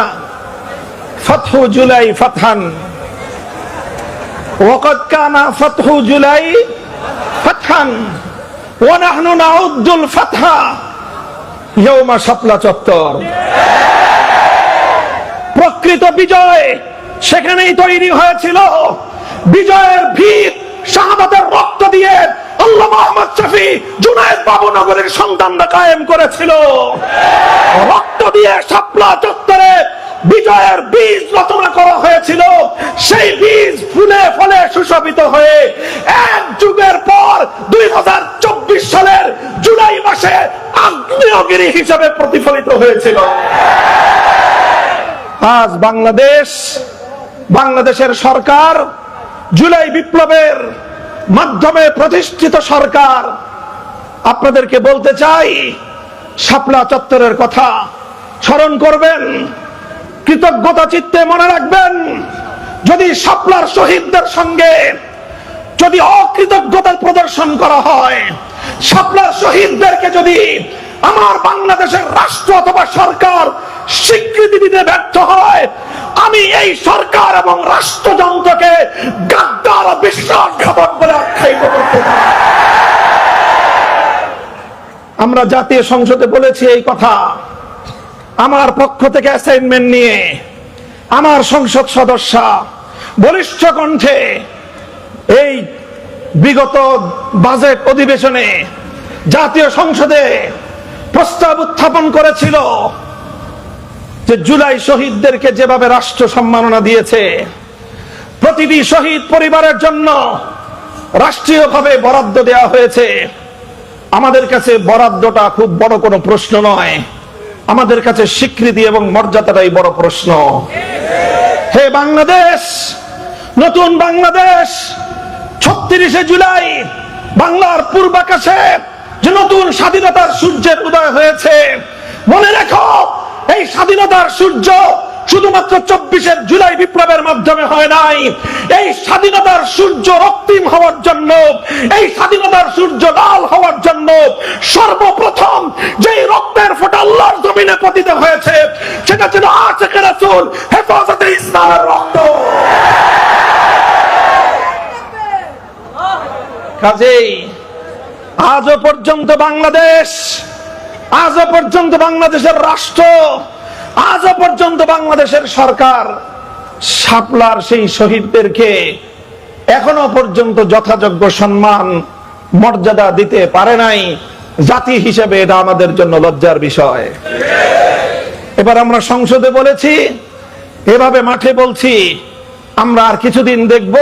ফাতহু জুলাই ফাতহান, ওয়াকাদ কানা ফাতহু জুলাই ফাতহান ওয়া নাহনু নাউদ্দুল ফাতহা ইয়াউমা শাপলা চত্বর। প্রকৃত বিজয় সেখানেই তৈরি হয়েছিল। বিজয়ের ভিত শাহাদাতের রক্ত দিয়ে আল্লামা আহমদ শফী, জুনায়েদ বাবুনগরের সন্তানরা কায়েম করেছিল। রক্ত দিয়ে শাপলা চত্বরে বিজয়ের বীজ রচনা করা হয়েছিল। সেই বীজ ফুলে ফলে সুশোভিত হয়ে এক যুগের পর 2024 সালের জুলাই মাসে আগ্নেয়গিরি হিসেবে প্রতিফলিত হয়েছিল। আজ বাংলাদেশের সরকার, জুলাই বিপ্লবের মাধ্যমে প্রতিষ্ঠিত সরকার, আপনাদেরকে বলতে চাই, শাপলা চত্বরের কথা স্মরণ করবেন, কৃতজ্ঞতা চিত্তে মনে রাখবেন। যদি শাপলার শহীদদের সঙ্গে যদি অকৃতজ্ঞতার প্রদর্শন করা হয়, শাপলার শহীদদেরকে যদি আমার বাংলাদেশের রাষ্ট্র অথবা সরকার স্বীকৃতি দিতে ব্যর্থ হয়, আমি এই সরকার এবং রাষ্ট্রযন্ত্রকে গাদ্দার ও বিশ্বাসঘাতক বলে আখ্যায়িত করতে চাই। আমরা জাতীয় সংসদে বলেছি এই কথা। আমার পক্ষ থেকে অ্যাসাইনমেন্ট নিয়ে আমার সংসদ সদস্য বলিষ্ঠ কণ্ঠে এই বিগত বাজেট অধিবেশনে জাতীয় সংসদে প্রস্তাব উত্থাপন করেছিল যে জুলাই শহীদদেরকে যেভাবে রাষ্ট্র সম্মাননা দিয়েছে, প্রতিটি শহীদ পরিবারের জন্য রাষ্ট্রীয়ভাবে বরাদ্দ দেওয়া হয়েছে। আমাদের কাছে বরাদ্দটা খুব বড় কোনো প্রশ্ন নয়, আমাদের কাছে স্বীকৃতি এবং মর্যাদাটাই বড় প্রশ্ন। হে বাংলাদেশ, নতুন বাংলাদেশ, 36শে জুলাই বাংলার পূর্বাকাশে যে নতুন স্বাধীনতার সূর্যের উদয় হয়েছে, মনে রেখো এই স্বাধীনতার সূর্য শুধুমাত্র 24শে জুলাই বিপ্লবের মাধ্যমে হয় নাই। এই স্বাধীনতার সূর্য রক্তিম হওয়ার জন্য, এই স্বাধীনতার সূর্য লাল হওয়ার জন্য সর্বপ্রথম যেই রক্তের ফোঁটা আল্লাহর জমিনে পতিত হয়েছে সেটা ছিল আশিকে রাসূল হেফাজতে ইসলামের রক্ত। কাজেই আজও পর্যন্ত বাংলাদেশ, আজও পর্যন্ত বাংলাদেশের রাষ্ট্র, আজও পর্যন্ত বাংলাদেশের সরকার শাপলার সেই শহীদদেরকে এখনো পর্যন্ত যথাযোগ্য সম্মান মর্যাদা দিতে পারে নাই। জাতি হিসেবে এটা আমাদের জন্য লজ্জার বিষয়। এবার আমরা সংসদে বলেছি, এভাবে মাঠে বলছি, আমরা আর কিছুদিন দেখব,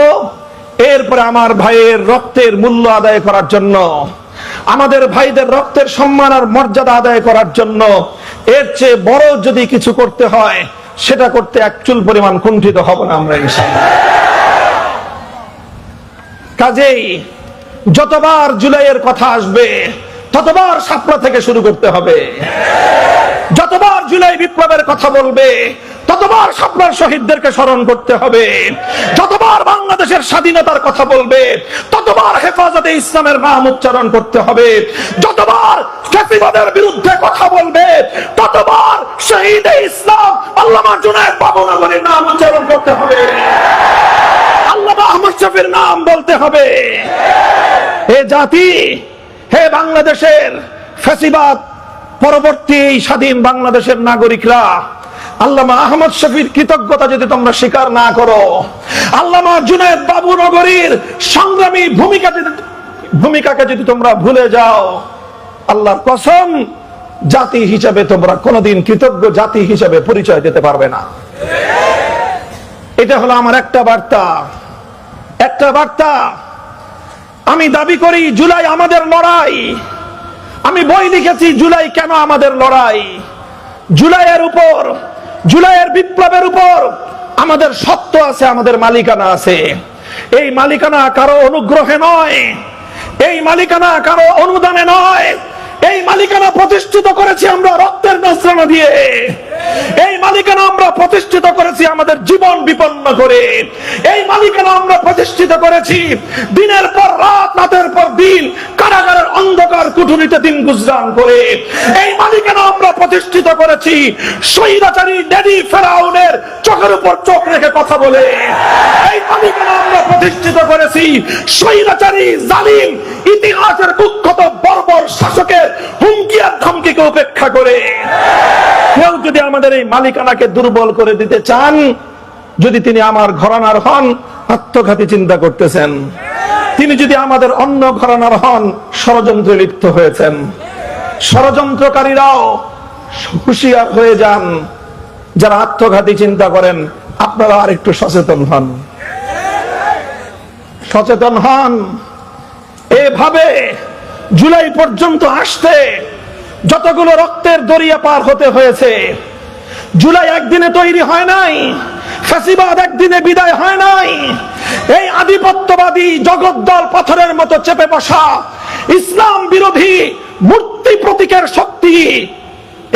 এরপরে আমার ভাইয়ের রক্তের মূল্য আদায় করার জন্য, আমাদের ভাইদের রক্তের সম্মান আর মর্যাদা আদায় করার জন্য এর চেয়ে বড় যদি কিছু করতে হয় সেটা করতে এক চুল পরিমাণ কুণ্ঠিত হব না আমরা ইনশাআল্লাহ। কাজেই যতবার জুলাইয়ের কথা আসবে ততবার শাপলা থেকে শুরু করতে হবে। যতবার জুলাই বিপ্লবের কথা বলবে ততবার শাপলার শহীদদেরকে স্মরণ করতে হবে। যতবার বাংলাদেশের স্বাধীনতার কথা বলবে ততবার হেফাজতে ইসলামের নাম উচ্চারণ করতে হবে। যতবার ফ্যাসিবাদের বিরুদ্ধে কথা বলবে ততবার শহীদে ইসলাম আল্লামা জুনায়েদ বাবুনগরীর নাম উচ্চারণ করতে হবে, আল্লামা আহমদ শফীর নাম বলতে হবে। হে জাতি, হে বাংলাদেশের ফ্যাসিবাদ পরবর্তী স্বাধীন বাংলাদেশের নাগরিকরা, আল্লামা আহমদ শফীর কৃতজ্ঞতা যদি তোমরা স্বীকার না করো, আল্লামা জুনায়েদ বাবুনগরীর সংগ্রামী ভূমিকাকে যদি তোমরা ভুলে যাও, আল্লাহর কসম জাতি হিসেবে তোমরা কোনোদিন কৃতজ্ঞ জাতি হিসেবে পরিচয় দিতে পারবে না। এটা হলো আমার একটা বার্তা, একটা বার্তা। আমি দাবি করি জুলাই আমাদের লড়াই। আমি বই লিখেছি জুলাই কেন আমাদের লড়াই। জুলাইয়ের উপর, জুলাইয়ের বিপ্লবের উপর আমাদের সত্য আছে, আমাদের মালিকানা আছে। এই মালিকানা কারো অনুগ্রহে নয়, এই মালিকানা কারো অনুদানে নয়। এই মালিকানা প্রতিষ্ঠিত করেছি আমরা রক্তের নজরানা দিয়ে। এই মালিকানা আমরা প্রতিষ্ঠিত করেছি আমাদের জীবন বিপন্ন করে। এই মালিকানা আমরা প্রতিষ্ঠিত করেছি দিনের পর রাত, রাতের পর দিন কারাগারের অন্ধকার কুঠুরিতে দিন গুজরান করে। এই মালিকানা আমরা প্রতিষ্ঠিত করেছি স্বৈরাচারী ড্যাডি ফেরাউনের চোখের উপর চোখ রেখে কথা বলে। এই মালিকানা আমরা প্রতিষ্ঠিত করেছি স্বৈরাচারী জালিম ইতিহাসের কুখ্যাত বর্বর শাসকের হুমকি আর ধমকিকে উপেক্ষা করে। কেউ যদি আমাদের এই মালিকানাকে দুর্বল করে দিতে চান, যদি তিনি আমার ঘরানার হন, আত্মঘাতী চিন্তা করতেছেন। তিনি যদি আমাদের অন্য ঘরানার হন, ষড়যন্ত্রে লিপ্ত হয়েছেন। ষড়যন্ত্রকারীরাও হুঁশিয়ার হয়ে যান। যারা আত্মঘাতী চিন্তা করেন, আপনারা আর একটু সচেতন হন, সচেতন হন। এভাবে জুলাই পর্যন্ত আসতে যতগুলো রক্তের দরিয়া পার হতে হয়েছে, জুলাই একদিনে তৈরি হয় নাই, ফ্যাসিবাদ একদিনে বিদায় হয় নাই। এই আধিপত্যবাদী জগদ্দল পাথরের মতো চেপে বসা ইসলাম বিরোধী মূর্তি প্রতীকের শক্তি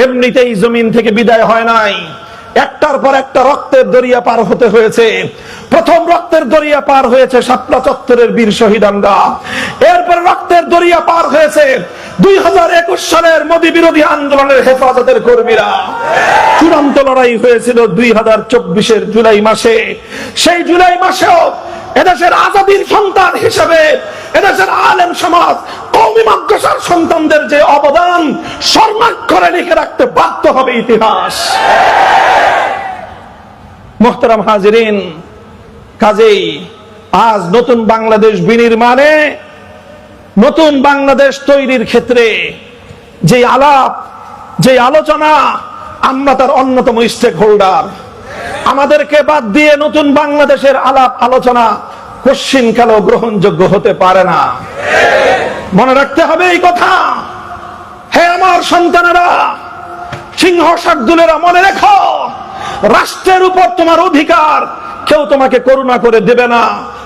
এমনিতেই জমিন থেকে বিদায় হয় নাই। একটার পর একটা রক্তের দরিয়া পার হতে হয়েছে। প্রথম রক্তের দরিয়া পার হয়েছে শাপলা চত্বরের বীর শহীদানরা। এরপর রক্তের দরিয়া পার হয়েছে 2021 সালের মোদী বিরোধী আন্দোলনের হেফাজতের কর্মীরা। চূড়ান্ত লড়াই হয়েছিল 2024-এর জুলাই মাসে। সেই জুলাই মাসেও এদেশের আজাদীর সন্তান হিসেবে এদেশের আলেম সমাজ, কওমি মাদ্রাসার সন্তানদের যে অবদান স্বর্ণাক্ষরে লিখে রাখতে বাধ্য হবে ইতিহাস। মুহতারাম হাজিরিন, কাজেই আজ নতুন বাংলাদেশ বিনির্মাণে, নতুন বাংলাদেশ তৈরির ক্ষেত্রে যে আলাপ, যে আলোচনা, আমরা তার অন্যতম স্টেক হোল্ডার। আমাদেরকে বাদ দিয়ে নতুন বাংলাদেশের আলাপ আলোচনা কশ্চিনকালেও গ্রহণযোগ্য হতে পারে না। মনে রাখতে হবে এই কথা। হে আমার সন্তানেরা, সিংহ শার্দুলেরা, মনে রেখো, রাষ্ট্রের উপর তোমার অধিকার কেউ তোমাকে করুণা করে দেবে না।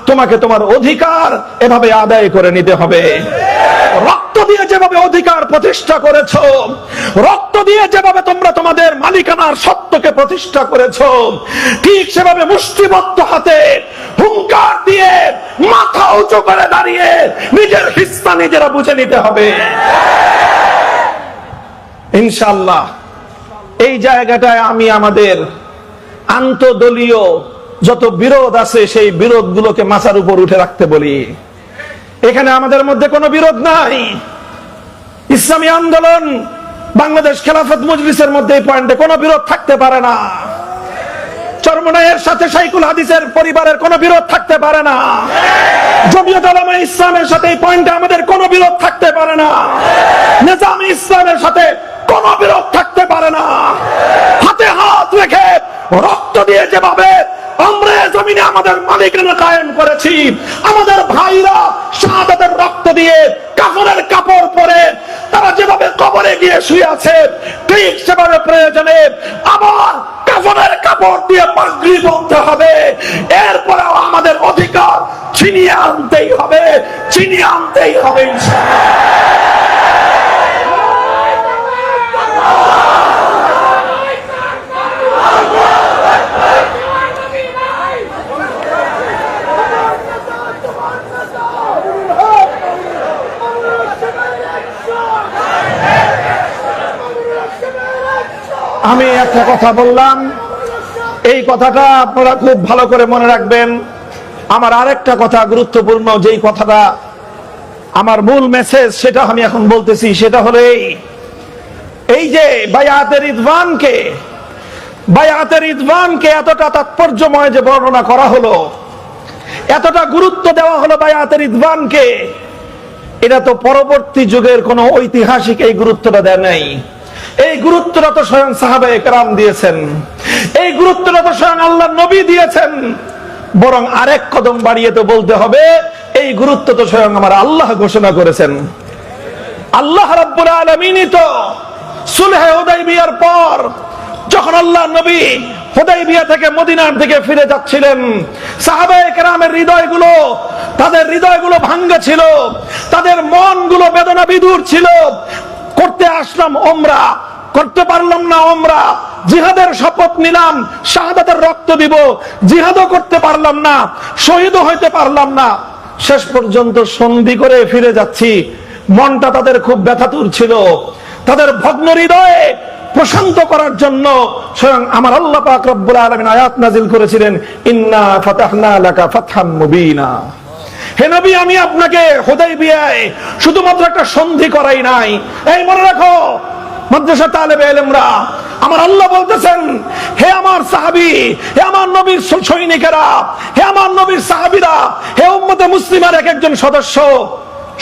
তোমাকে তোমার অধিকার এভাবে আদায় করে নিতে হবে। রক্ত দিয়ে যেভাবে অধিকার প্রতিষ্ঠা করেছো, রক্ত দিয়ে যেভাবে তোমরা তোমাদের মালিকানার সত্যকে প্রতিষ্ঠা করেছো, ঠিক সেভাবে মুষ্টিবদ্ধ হাতে হুঙ্কার দিয়ে মাথা উঁচু করে দাঁড়িয়ে নিজের হিস্সা নিজেরা বুঝে নিতে হবে ইনশাআল্লাহ। এই জায়গাটায় আমি আমাদের আন্তদলীয় যত বিরোধ আছে সেই বিরোধগুলোকে মাথার উপর উঠে রাখতে বলি। এখানে আমাদের মধ্যে কোনো বিরোধ নাই। ইসলামী আন্দোলন, বাংলাদেশ খেলাফত মজলিসের মধ্যে এই পয়েন্টে কোনো বিরোধ থাকতে পারে না। চরমনাইয়ের সাথে শাইখুল হাদিসের পরিবারের কোনো বিরোধ থাকতে পারে না। জমিয়ত উলামা ইসলামের সাথে এই পয়েন্টে আমাদের কোনো বিরোধ থাকতে পারে না। নিজামে ইসলামের সাথে কোনো বিরোধ থাকতে পারে না। হাতে হাত রেখে রক্ত দিয়ে যেভাবে আমরা জমিনে আমাদের মালিকানা কায়েম করেছি, আমাদের ভাইরা শাহাদাতের রক্ত দিয়ে কাফনের কাপড় পরে তারা যেভাবে কবরে গিয়ে শুয়ে আছে, ঠিক সেভাবে প্রয়োজনে আবার কাফনের কাপড় দিয়ে পাগড়ি বাঁধতে হবে। এরপরেও আমাদের অধিকার ছিনিয়ে আনতেই হবে, ছিনিয়ে আনতেই হবে ইনশাআল্লাহ। আমি একটা কথা বললাম, এই কথাটা আপনারা খুব ভালো করে মনে রাখবেন। আমার আরেকটা কথা গুরুত্বপূর্ণ, যেই কথাটা আমার মূল মেসেজ, সেটা আমি এখন বলতেছি। সেটা হলো এই যে বায়াতের রিদওয়ানকে এতটা তাৎপর্যময় যে বর্ণনা করা হলো, এতটা গুরুত্ব দেওয়া হলো বায়াতের রিদওয়ানকে, এটা তো পরবর্তী যুগের কোন ঐতিহাসিক এই গুরুত্বটা দেয় নাই। এই গুরুত্বটা তো স্বয়ং সাহাবায়ে কেরাম দিয়েছেন, এই গুরুত্বটা তো স্বয়ং আল্লাহর নবী দিয়েছেন। বরং আরেক কদম বাড়িয়ে তো বলতে হবে, এই গুরুত্ব তো স্বয়ং আমার আল্লাহ ঘোষণা করেছেন। আল্লাহ রাব্বুল আলামিনই তো সুলহে হুদাইবিয়ার পর যখন আল্লাহর নবী হুদাইবিয়া থেকে মদিনার দিকে ফিরে যাচ্ছিলেন, সাহাবায়ে কেরামের হৃদয়গুলো, তাদের হৃদয়গুলো ভাঙ্গা ছিল, তাদের মনগুলো বেদনা বিধুর ছিল। করতে আসলাম ওমরা, করতে পারলাম না ওমরা, জিহাদের শপথ নিলাম, শাহাদাতের রক্ত দিব, জিহাদও করতে পারলাম না, শহীদও হইতে পারলাম না, শেষ পর্যন্ত সন্ধি করে ফিরে যাচ্ছি। মনটা তাদের খুব ব্যথাতুর ছিল। তাদের ভগ্ন হৃদয়ে প্রশান্ত করার জন্য স্বয়ং আমার আল্লাহ পাক রব্বুল আলামিন আয়াত নাযিল করেছিলেন, ইন্না ফাতাহনা লাকা ফাতহাম মুবিনা। হে নবী, আমি আপনাকে হুদাইবিয়ায় শুধুমাত্র একটা সন্ধি করাই নাই। এই মনে রাখো মাদ্রাসা তালেবে ইলমরা, আমার আল্লাহ বলতেছেন, হে আমার সাহাবী, হে আমার নবীর সৈনিকেরা, হে আমার নবীর সাহাবীরা, হে উম্মতে মুসলিমার এক একজন সদস্য,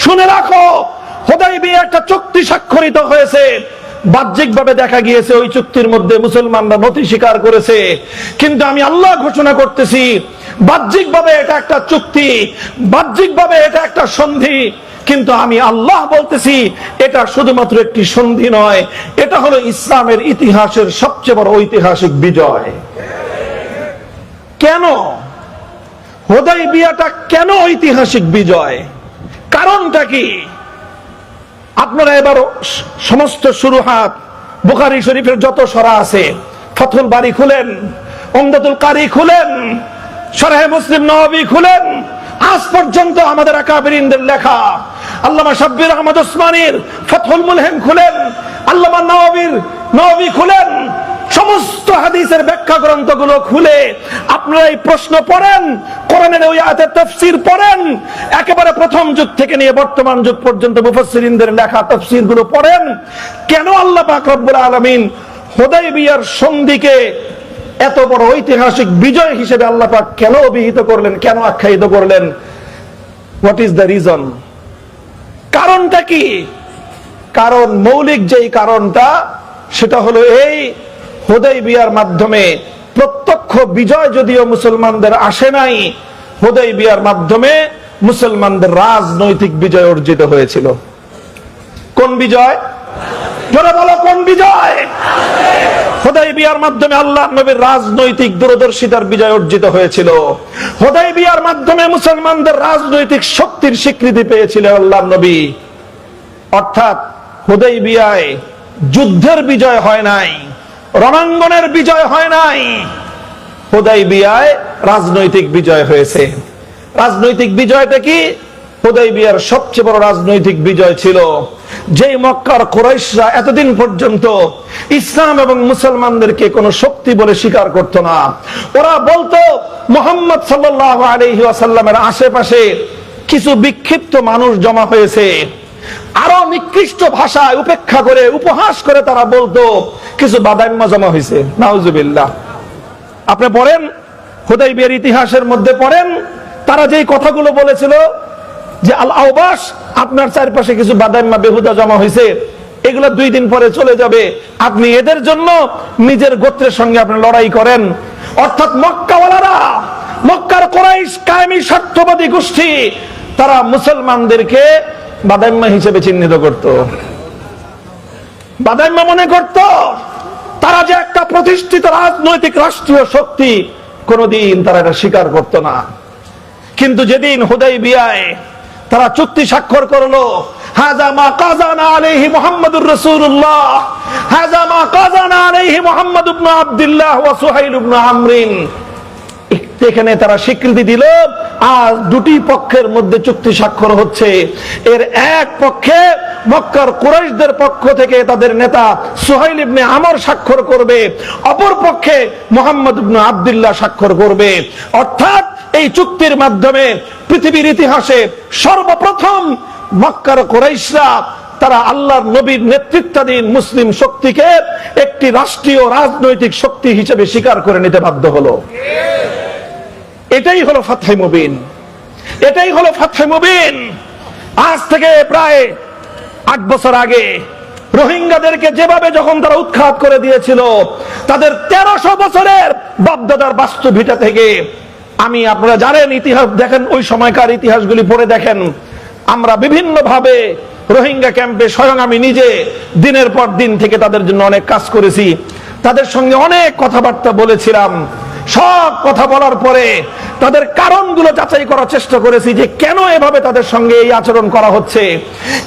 শুনে রাখো, হুদাইবিয়া একটা চুক্তি স্বাক্ষরিত হয়েছে। বাহ্যিকভাবে দেখা গিয়েছে ওই চুক্তির মধ্যে মুসলমানরা নথি স্বীকার করেছে, কিন্তু আমি আল্লাহ ঘোষণা করতেছি, বাহ্যিকভাবে এটা একটা চুক্তি, বাহ্যিকভাবে এটা একটা সন্ধি, কিন্তু আমি আল্লাহ বলতেছি এটা শুধুমাত্র একটি সন্ধি নয়, এটা হলো ইসলামের ইতিহাসের সবচেয়ে বড় ঐতিহাসিক বিজয়। কেন হুদাইবিয়াটা কেন ঐতিহাসিক বিজয়? কারণটা কি? আপনারা এবার সমস্ত শুরুহাত বুখারী শরীফের যত সরা আছে, ফাতহুল বারী খুলেন, উমদাতুল কারী খুলেন, শরহে মুসলিম নববী খুলেন, আজ পর্যন্ত আমাদের আকাবিরিনদের লেখা, আল্লামা শাব্বির আহমদ উসমানীর ফাতহুল মুলহিম খুলেন, আল্লামা নববী খুলেন, সমস্ত হাদিসের ব্যাখ্যা গ্রন্থগুলো খুলে আপনারা এই প্রশ্ন পড়েন, কোরআনের ওই আয়াতের তাফসীর পড়েন, একেবারে প্রথম যুগ থেকে নিয়ে বর্তমান যুগ পর্যন্ত মুফাসসিরিনদের লেখা তাফসীরগুলো পড়েন। কেন আল্লাহ পাক রব্বুল আলামিন হুদাইবিয়ার সন্ধিকে এত বড় ঐতিহাসিক বিজয় হিসেবে আল্লাহ পাক কেন অভিহিত করলেন, কেন আখ্যায়িত করলেন? What is the reason? কারণটা কি? কারণ, মৌলিক যেই কারণটা, সেটা হলো এই, হুদাইবিয়ার মাধ্যমে প্রত্যক্ষ বিজয় যদিও মুসলমানদের আসে নাই, হুদাইবিয়ার মাধ্যমে মুসলমানদের রাজনৈতিক বিজয় অর্জিত হয়েছিল। কোন বিজয়? জোরে বলো, কোন বিজয়? হুদাইবিয়ার মাধ্যমে আল্লাহর নবীর রাজনৈতিক দূরদর্শিতার বিজয় অর্জিত হয়েছিল। হুদাইবিয়ার মাধ্যমে মুসলমানদের রাজনৈতিক শক্তির স্বীকৃতি পেয়েছিল আল্লাহর নবী। অর্থাৎ হুদাইবিয়ায় যুদ্ধের বিজয় হয় নাই, রণাঙ্গনের বিজয় হয় নাই, হুদাইবিয়ায় রাজনৈতিক বিজয় হয়েছে। রাজনৈতিক বিজয়টা কি? হুদাইবিয়ার সবচেয়ে বড় রাজনৈতিক বিজয় ছিল যেই মক্কার কুরাইশরা এতদিন পর্যন্ত ইসলাম এবং মুসলমানদেরকে কোন শক্তি বলে স্বীকার করত না। ওরা বলতো মুহাম্মদ সাল্লাল্লাহু আলাইহি ওয়াসাল্লামের আশেপাশে কিছু বিক্ষিপ্ত মানুষ জমা হয়েছে। আরো নিকৃষ্ট ভাষায় উপেক্ষা করে, উপহাস করে তারা বলতো কিছু বাদাইম্মা জমা হয়েছে। নাউজুবিল্লাহ। আপনি পড়েন, হুদাইবিয়ার ইতিহাসের মধ্যে পড়েন, তারা যেই কথাগুলো বলেছিল যে আল আওবাস, আপনার চারপাশে কিছু বাদাইম্মা বেহুদা জমা হয়েছে, এগুলো 2 দিন পরে চলে যাবে, আপনি এদের জন্য নিজের গোত্রের সঙ্গে আপনি লড়াই করেন। অর্থাৎ মক্কাওয়ালারা, মক্কার কুরাইশ কায়েমি স্বার্থবাদী গোষ্ঠী, তারা মুসলমানদেরকে বাদাইম্মা হিসেবে চিহ্নিত করত। বাদাইম্মা মনে করত তারা যে একটা প্রতিষ্ঠিত রাজনৈতিক রাষ্ট্রীয় শক্তি, কোনদিন তারা এটা স্বীকার করত না। কিন্তু যেদিন হুদাইবিয়ায় তারা চুক্তি স্বাক্ষর করলো, হাযা মা কাযানা আলাইহি মুহাম্মাদুর রাসূলুল্লাহ, হাযা মা কাযানা আলাইহি মুহাম্মদ ইবনে আব্দুল্লাহ ওয়া সুহাইল ইবনে আমরিন, এখানে তারা স্বীকৃতি দিল আজ দুটি পক্ষের মধ্যে চুক্তি স্বাক্ষর হচ্ছে। এর এক পক্ষে মক্কার কুরাইশদের পক্ষ থেকে তাদের নেতা সুহাইল ইবনে আমর স্বাক্ষর করবে, অপর পক্ষে মুহাম্মদ ইবনে আব্দুল্লাহ স্বাক্ষর করবে। অর্থাৎ এই চুক্তির মাধ্যমে পৃথিবীর ইতিহাসে সর্বপ্রথম মক্কার কুরাইশরা তারা আল্লাহর নবীর নেতৃত্বাধীন মুসলিম শক্তিকে একটি রাষ্ট্রীয় রাজনৈতিক শক্তি হিসেবে স্বীকার করে নিতে বাধ্য হলো। এটাই হলো ফাতহে মুবিন, এটাই হলো ফাতহে মুবিন। আজ থেকে প্রায় 8 বছর আগে রোহিঙ্গাদেরকে যেভাবে যখন তারা উৎখাত করে দিয়েছিল, তাদের 1300 বছরের বাপদাদার বাস্তু ভিটা থেকে, আপনারা জানেন, ইতিহাস দেখেন, ওই সময়কার ইতিহাসগুলি পড়ে দেখেন, আমরা বিভিন্ন ভাবে রোহিঙ্গা ক্যাম্পে স্বয়ং আমি নিজে দিনের পর দিন থেকে তাদের জন্য অনেক কাজ করেছি, তাদের সঙ্গে অনেক কথাবার্তা বলেছিলাম। সব কথা বলার পরে তাদের কারণগুলো যাচাই করার চেষ্টা করেছি যে কেন এভাবে তাদের সঙ্গে এই আচরণ করা হচ্ছে,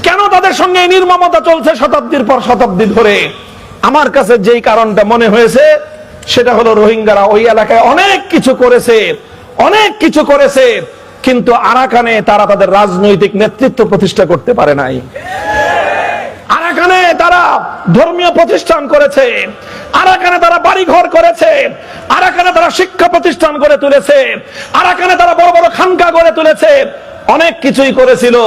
কেন তাদের সঙ্গে এই নির্মমতা চলছে শতাব্দীর পর শতাব্দী ধরে। আমার কাছে যেই কারণটা মনে হয়েছে সেটা হলো রোহিঙ্গারা ওই এলাকায় অনেক কিছু করেছে, অনেক কিছু করেছে, কিন্তু আরাকানে তারা তাদের রাজনৈতিক নেতৃত্ব প্রতিষ্ঠা করতে পারে নাই। আরাকানে তারা ধর্মীয় প্রতিষ্ঠান করেছে, আরাকানে তারা বাড়িঘর করেছে, আরাকানে তারা শিক্ষা প্রতিষ্ঠান গড়ে তুলেছে, আরাকানে তারা বড় বড় খানকা গড়ে তুলেছে, অনেক কিছুই করেছিল।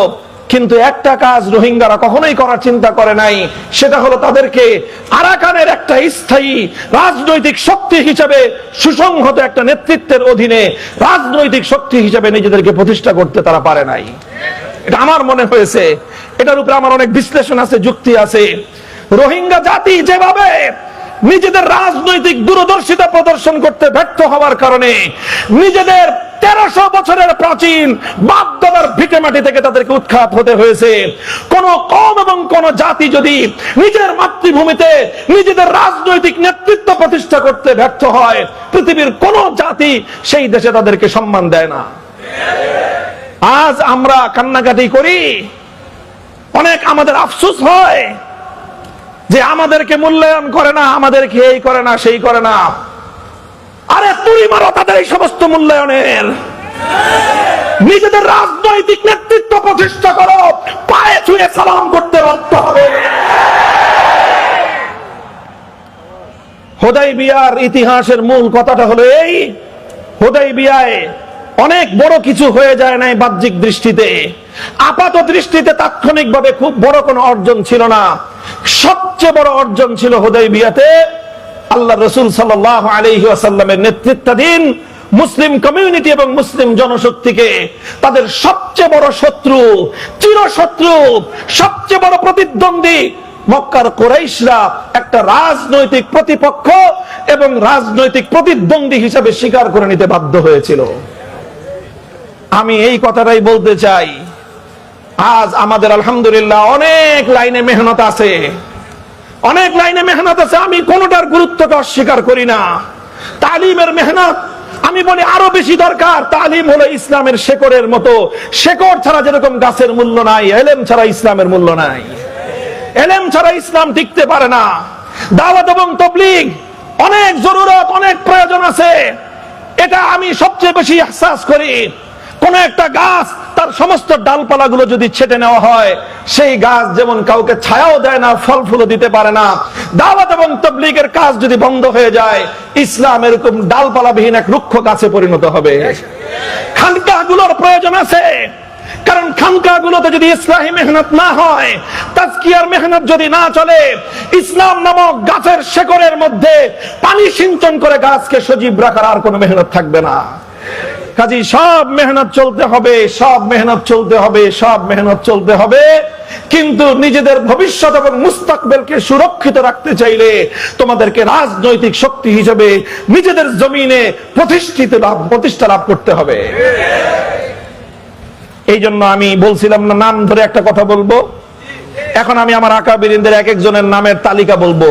কিন্তু একটা কাজ রোহিঙ্গারা কখনোই করার চিন্তা করে নাই, সেটা হলো তাদেরকে আরাকানের একটা স্থায়ী রাজনৈতিক শক্তি হিসেবে, সুসংহত একটা নেতৃত্বের অধীনে রাজনৈতিক শক্তি হিসেবে নিজেদেরকে প্রতিষ্ঠা করতে তারা পারে নাই। এটা আমার মনে হয়েছে, এটার উপরে আমার অনেক বিশ্লেষণ আছে, যুক্তি আছে। রোহিঙ্গা জাতি যেভাবে নিজেদের রাজনৈতিক দূরদর্শিতা প্রদর্শন করতে ব্যর্থ হওয়ার কারণে নিজেদের 1300 বছরের প্রাচীন বাপদাদার ভিটে মাটি থেকে তাদেরকে উৎখাত হতে হয়েছে। কোন কওম এবং কোন জাতি যদি নিজের মাতৃভূমিতে নিজেদের রাজনৈতিক নেতৃত্ব প্রতিষ্ঠা করতে ব্যর্থ হয়, পৃথিবীর কোন জাতি সেই দেশে তাদেরকে সম্মান দেয় না। আজ আমরা কান্নাকাটি করি, অনেক আমাদের আফসোস হয় যে আমাদেরকে মূল্যায়ন করে না, আমাদেরকে এই করে না, সেই করে না। আরে তুই মারো তাদের এই সমস্ত মূল্যায়নের। নিজেদের রাজনৈতিক নেতৃত্ব প্রতিষ্ঠা করো, পায়ে ছুঁয়ে সালাম করতে বাধ্য হবে। হুদাইবিয়ার ইতিহাসের মূল কথাটা হলো এই, হুদাইবিয়ায় অনেক বড় কিছু হয়ে যায় নাই বাহ্যিক দৃষ্টিতে, আপাত দৃষ্টিতে তাৎক্ষণিকভাবে খুব বড় কোনো অর্জন ছিল না। সবচেয়ে বড় অর্জন ছিল হুদাইবিয়াতে আল্লাহ রাসূল সাল্লাল্লাহু আলাইহি ওয়াসাল্লামের নেতৃত্বাধীন মুসলিম কমিউনিটি এবং মুসলিম জনশক্তিকে তাদের সবচেয়ে বড় শত্রু, চিরশত্রু, সবচেয়ে বড় প্রতিদ্বন্দ্বী মক্কার কুরাইশরা একটা রাজনৈতিক প্রতিপক্ষ এবং রাজনৈতিক প্রতিদ্বন্দ্বী হিসেবে স্বীকার করে নিতে বাধ্য হয়েছিল। আমি এই কথাটাই বলতে চাই, আজ আমাদের আলহামদুলিল্লাহ অনেক লাইনে মেহনত আছে, অনেক লাইনে মেহনত আছে, আমি কোনোটার গুরুত্বকে অস্বীকার করি না। তালিমের মেহনত আমি বলি আরো বেশি দরকার। তালিম হলো ইসলামের শেকড়ের মতো, শেকড় ছাড়া যেরকম গাছের মূল্য নাই, এলেম ছাড়া ইসলামের মূল্য নাই, এলেম ছাড়া ইসলাম টিকতে পারে না। দাওয়াত এবং তাবলীগ অনেক জরুরত, অনেক প্রয়োজন আছে, এটা আমি সবচেয়ে বেশি ইহসাস করি। কোন একটা গাছ তার সমস্ত ডালপালাগুলো যদি ছেটে নেওয়া হয়, সেই গাছ যেমন কাউকে ছায়াও দেয় না, ফল ফুলও দিতে পারে না। দাওয়াত এবং তাবলীগের কাজ যদি বন্ধ হয়ে যায়, ইসলাম এরকম ডালপালাবিহীন এক রুক্ষ গাছে পরিণত হবে। খানকাহগুলোর প্রয়োজন আছে, কারণ খানকাহগুলোতে যদি ইসলাহি মেহনত না হয়, তাজকিয়ার মেহনত যদি না চলে, ইসলাম নামক গাছের শেকড়ের মধ্যে পানি সিঞ্চন করে গাছকে সজীব রাখার আর কোনো মেহনত থাকবে না। কাজী সব মেহনত চলতে হবে, সব মেহনত চলতে হবে, সব মেহনত চলতে হবে, কিন্তু নিজেদের ভবিষ্যৎ এবং মুস্তাকবেলকে সুরক্ষিত রাখতে চাইলে তোমাদেরকে রাজনৈতিক শক্তি হিসেবে নিজেদের জমিনে প্রতিষ্ঠা লাভ করতে হবে। এই জন্য আমি বলছিলাম না, নাম ধরে একটা কথা বলবো। এখন আমি আমার আকাবিরিনদের এক একজনের নামের তালিকা বলবো,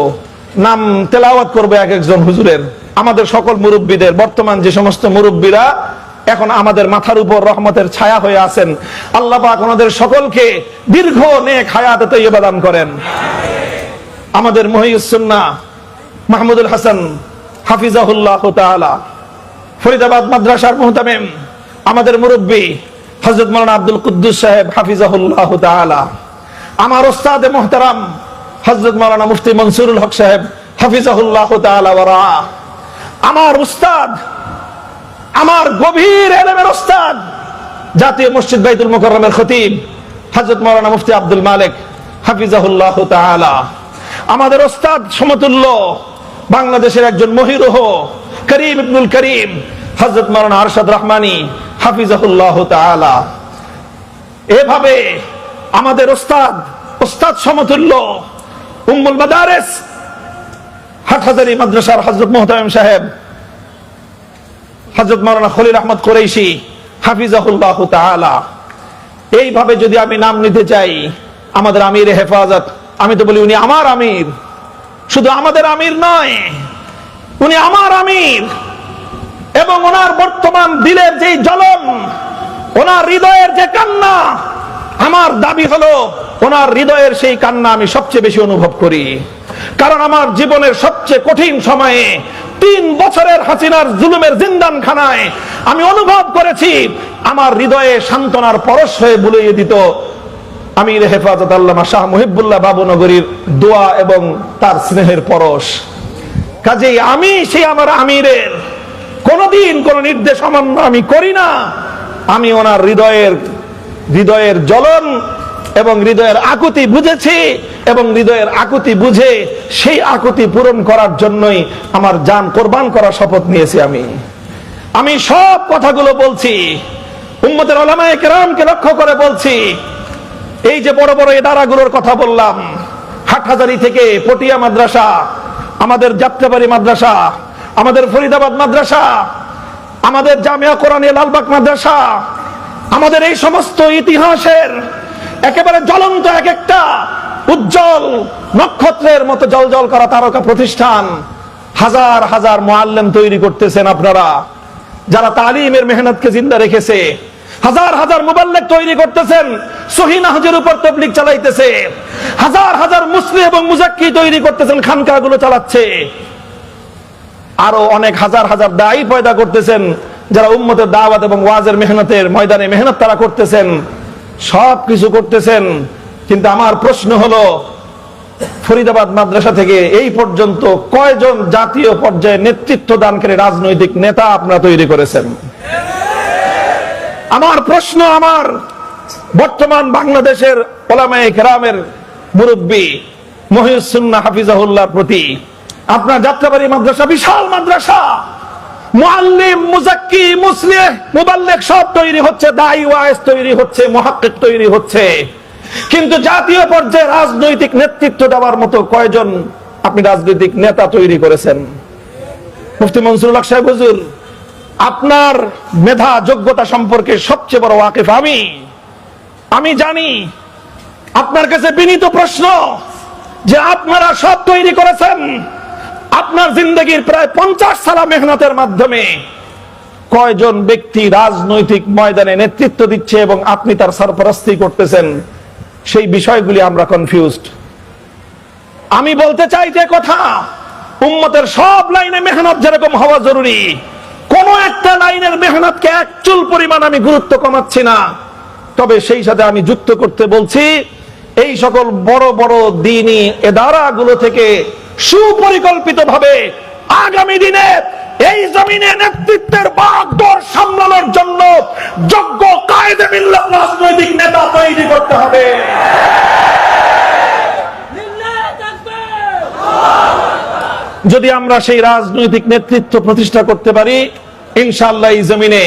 নাম তেলাওয়াত করবো এক একজন হুজুরের। আমাদের সকল মুরব্বীদের, বর্তমান যে সমস্ত মুরব্বীরা এখন আমাদের মাথার উপর রহমতের ছায়া হয়ে আছেন, আল্লাহ পাক ওনাদের সকলকে দীর্ঘ নেক হায়াত তৈয়বা দান করেন। আমাদের মুহিউস সুন্নাহ মাহমুদুল হাসান হাফিজাহুল্লাহ তাআলা, ফরিদাবাদ মাদ্রাসার মুহতামিম, আমাদের মুরব্বী হযরত মাওলানা আব্দুল কুদ্দুস সাহেব হাফিজাহুল্লাহ তাআলা, আমার ওস্তাদ মুহতারাম হযরত মাওলানা মুফতি মনসুরুল হক সাহেব হাফিজাহুল্লাহ তাআলা ওয়া রাআ, আমার উস্তাদ, আমার গভীর ইলমের উস্তাদ, জাতীয় মসজিদ বাইতুল মুকাররমের খতিব হযরত মাওলানা মুফতি আব্দুল মালিক হাফিজাহুল্লাহ তাআলা, আমাদের উস্তাদ সমতুল্য বাংলাদেশের একজন মহিরুহ করিম ইবনুল করিম হযরত মাওলানা আরশাদ রহমানী হাফিজাহুল্লাহ তাআলা। এভাবে আমাদের উস্তাদ সমতুল্য উম্মুল মাদারিস হাটহাজারী মাদ্রাসার হযরত মুহতামিম সাহেব হযরত মাওলানা খলিল আহমদ কুরাইশি হাফিজাহুল্লাহ তাআলা। এইভাবে যদি আমি নাম নিতে চাই, আমাদের আমির হেফাজত, আমি তো বলি উনি আমার আমির, শুধু আমাদের আমির নয়, উনি আমার আমির। এবং ওনার বর্তমান দিলের যে জ্বলন, ওনার হৃদয়ের যে কান্না, আমার দাবি হলো ওনার হৃদয়ের সেই কান্না আমি সবচেয়ে বেশি অনুভব করি। কারণ আমার জীবনের সবচেয়ে কঠিন সময়ে 3 বছরের হাসিনার জুলুমের জিন্দানখানায় আমি অনুভব করেছি আমার হৃদয়ে সান্ত্বনার পরশ হয়ে বুলিয়ে দিত আমির হেফাজত আল্লামা শাহ মুহিবুল্লাহ বাবুনগরীর দোয়া এবং তার স্নেহের পরশ। কাজেই আমি সেই আমার আমিরের কোনদিন কোন নির্দেশ অমান্য আমি করি না। আমি ওনার হৃদয়ের জ্বলন এবং হৃদয়ের আকুতি বুঝেছি, এবং হৃদয়ের আকুতি বুঝে সেই আকুতি পূরণ করার জন্যই আমার জান কোরবান করার শপথ নিয়েছি। আমি সব কথাগুলো বলছি উম্মতের উলামায়ে কেরামকে লক্ষ্য করে বলছি। এই যে বড় বড় ইদারাগুলোর কথা বললাম, হাটহাজারী থেকে পটিয়া মাদ্রাসা, আমাদের যাত্রাবাড়ি মাদ্রাসা, আমাদের ফরিদাবাদ মাদ্রাসা, আমাদের জামিয়া কোরআনিয়া লালবাগ মাদ্রাসা, আমাদের এই সমস্ত ইতিহাসের একেবারে জ্বলন্ত এক একটা উজ্জ্বল নক্ষত্রের মতো জ্বলজ্বল করা তারকা প্রতিষ্ঠান, হাজার হাজার মুআল্লিম তৈরি করতেছেন আপনারা, যারা তালিমের মেহনতকে জিন্দা রেখেছে। হাজার হাজার মুবাল্লিগ তৈরি করতেছেন, সহিহ নাহজের উপর তাবলীগ চালাইতেছে। হাজার হাজার মুসলিম এবং মুজাক্কি তৈরি করতেছেন, খানকাগুলো চালাচ্ছে। আরো অনেক হাজার হাজার দায়ী পয়দা করতেছেন, যারা উম্মতের দাওয়াত এবং ওয়াজের মেহনতের ময়দানে মেহনত তারা করতেছেন। সব কিছু করতেছেন, কিন্তু আমার প্রশ্ন হলো, ফরিদাবাদ মাদ্রাসা থেকে এই পর্যন্ত কয়জন জাতীয় পর্যায়ে নেতৃত্ব দানকারী রাজনৈতিক নেতা আপনারা তৈরি করেছেন? আমার প্রশ্ন আমার বর্তমান বাংলাদেশের উলামায়ে কেরামের মুরব্বী মুহিউস সুন্নাহ হাফিজাহুল্লাহর প্রতি, আপনার যাত্রাবাড়ি মাদ্রাসা বিশাল মাদ্রাসা, মুআল্লিম, মুজাক্কি, মুসলিহ, মুবাল্লিগ সব তৈরি হচ্ছে, দাঈ ওয়াইজ তৈরি হচ্ছে, মুহাক্কিক তৈরি হচ্ছে, কিন্তু জাতীয় পর্যায়ে রাজনৈতিক নেতৃত্ব দেওয়ার মতো কয়জন আপনি রাজনৈতিক নেতা তৈরি করেছেন? মুফতি মনসুরুল হক সাহেব হুজুর, আপনার মেধা যোগ্যতা সম্পর্কে সবচেয়ে বড় ওয়াকিফ আমি জানি। আপনার কাছে বিনীত প্রশ্ন যে আপনারা সব তৈরি করেছেন, আপনার জিন্দগির প্রায় 50 সালা মেহনতের মাধ্যমে কয়জন ব্যক্তি রাজনৈতিক ময়দানে নেতৃত্ব দিচ্ছে এবং আপনি তার সরপরস্তি করতেছেন, সেই বিষয়গুলি আমরা কনফিউজড। আমি বলতে চাই যে কথা, উম্মতের সব লাইনে মেহনত যেরকম হওয়া জরুরি, কোন একটা লাইনের মেহনতকে এক চুল পরিমাণ আমি গুরুত্ব কমাচ্ছি না, তবে সেই সাথে আমি যুক্ত করতে বলছি এই সকল বড় বড় দ্বীনি ইদারাগুলো থেকে সুপরিকল্পিতভাবে আগামী দিনে এই জমিনে নেতৃত্বের বাগডোর সামলানোর জন্য যোগ্য কায়েদে মিল্লাত রাজনৈতিক নেতা তৈরি করতে হবে। যদি আমরা সেই রাজনৈতিক নেতৃত্ব প্রতিষ্ঠা করতে পারি, ইনশাআল্লাহ এই জমিনে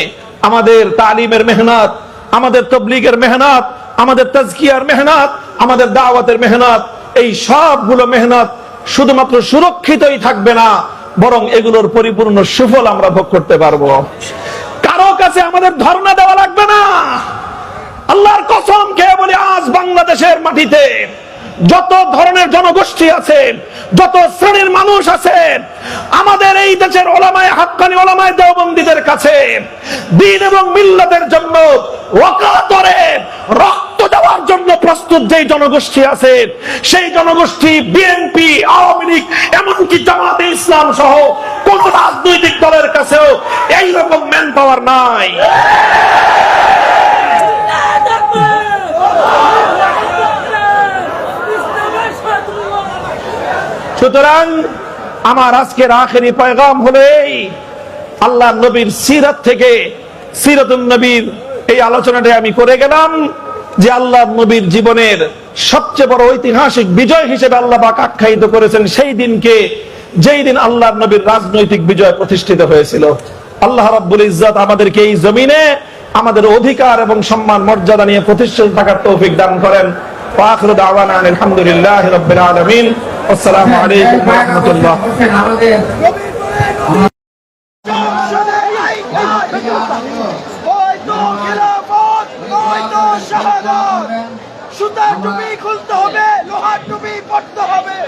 আমাদের তালিমের মেহনত, আমাদের তবলিগের মেহনত, আমাদের তাজকিয়ার মেহনত, আমাদের দাওয়াতের মেহনত, এই সবগুলো মেহনত শুধুমাত্র সুরক্ষিতই থাকবে না, বরং এগুলোর পরিপূর্ণ সুফল আমরা ভোগ করতে পারবো। কারো কাছে আমাদের ধর্ণা দেওয়া লাগবে না। আল্লাহর কসম খেয়ে বলি, আজ বাংলাদেশের মাটিতে যত ধরনের জনগোষ্ঠী আছে, যত শ্রেণীর মানুষ আছে, আমাদের এই দেশের ওলামায়ে হাক্কানি, ওলামায়ে দেওবন্দীদের কাছে দ্বীন এবং মিল্লাতের জন্য ওয়াকাতরে রক্ত দেওয়ার জন্য প্রস্তুত যেই জনগোষ্ঠী আছে, সেই জনগোষ্ঠী বিএনপি, আওয়ামী লীগ, এমনকি জামাতে ইসলাম সহ কোন রাজনৈতিক দলের কাছেও এইরকম ম্যান পাওয়ার নাই। সুতরাং আমার আজকের আখেরি পয়গাম হলো এই, আল্লাহ নবীর সিরাত থেকে, সিরাতুন নবীর এই আলোচনাটা আমি করে গেলাম যে আল্লাহ নবীর জীবনের সবচেয়ে বড় ঐতিহাসিক বিজয় হিসেবে আল্লাহ পাক আখ্যায়িত করেছেন সেই দিনকে, যেই দিন আল্লাহ নবীর রাজনৈতিক বিজয় প্রতিষ্ঠিত হয়েছিল। আল্লাহ রাব্বুল ইজ্জত আমাদেরকে এই জমিনে আমাদের অধিকার এবং সম্মান মর্যাদা নিয়ে প্রতিষ্ঠিত থাকার তৌফিক দান করেন। ওয়া আখিরু দাওয়ানা আলহামদুলিল্লাহি রাব্বিল আলামিন। আসসালামু আলাইকুম ওয়া রাহমাতুল্লাহ। সুতার টুপি খুলতে হবে, লোহার টুপি পড়তে হবে।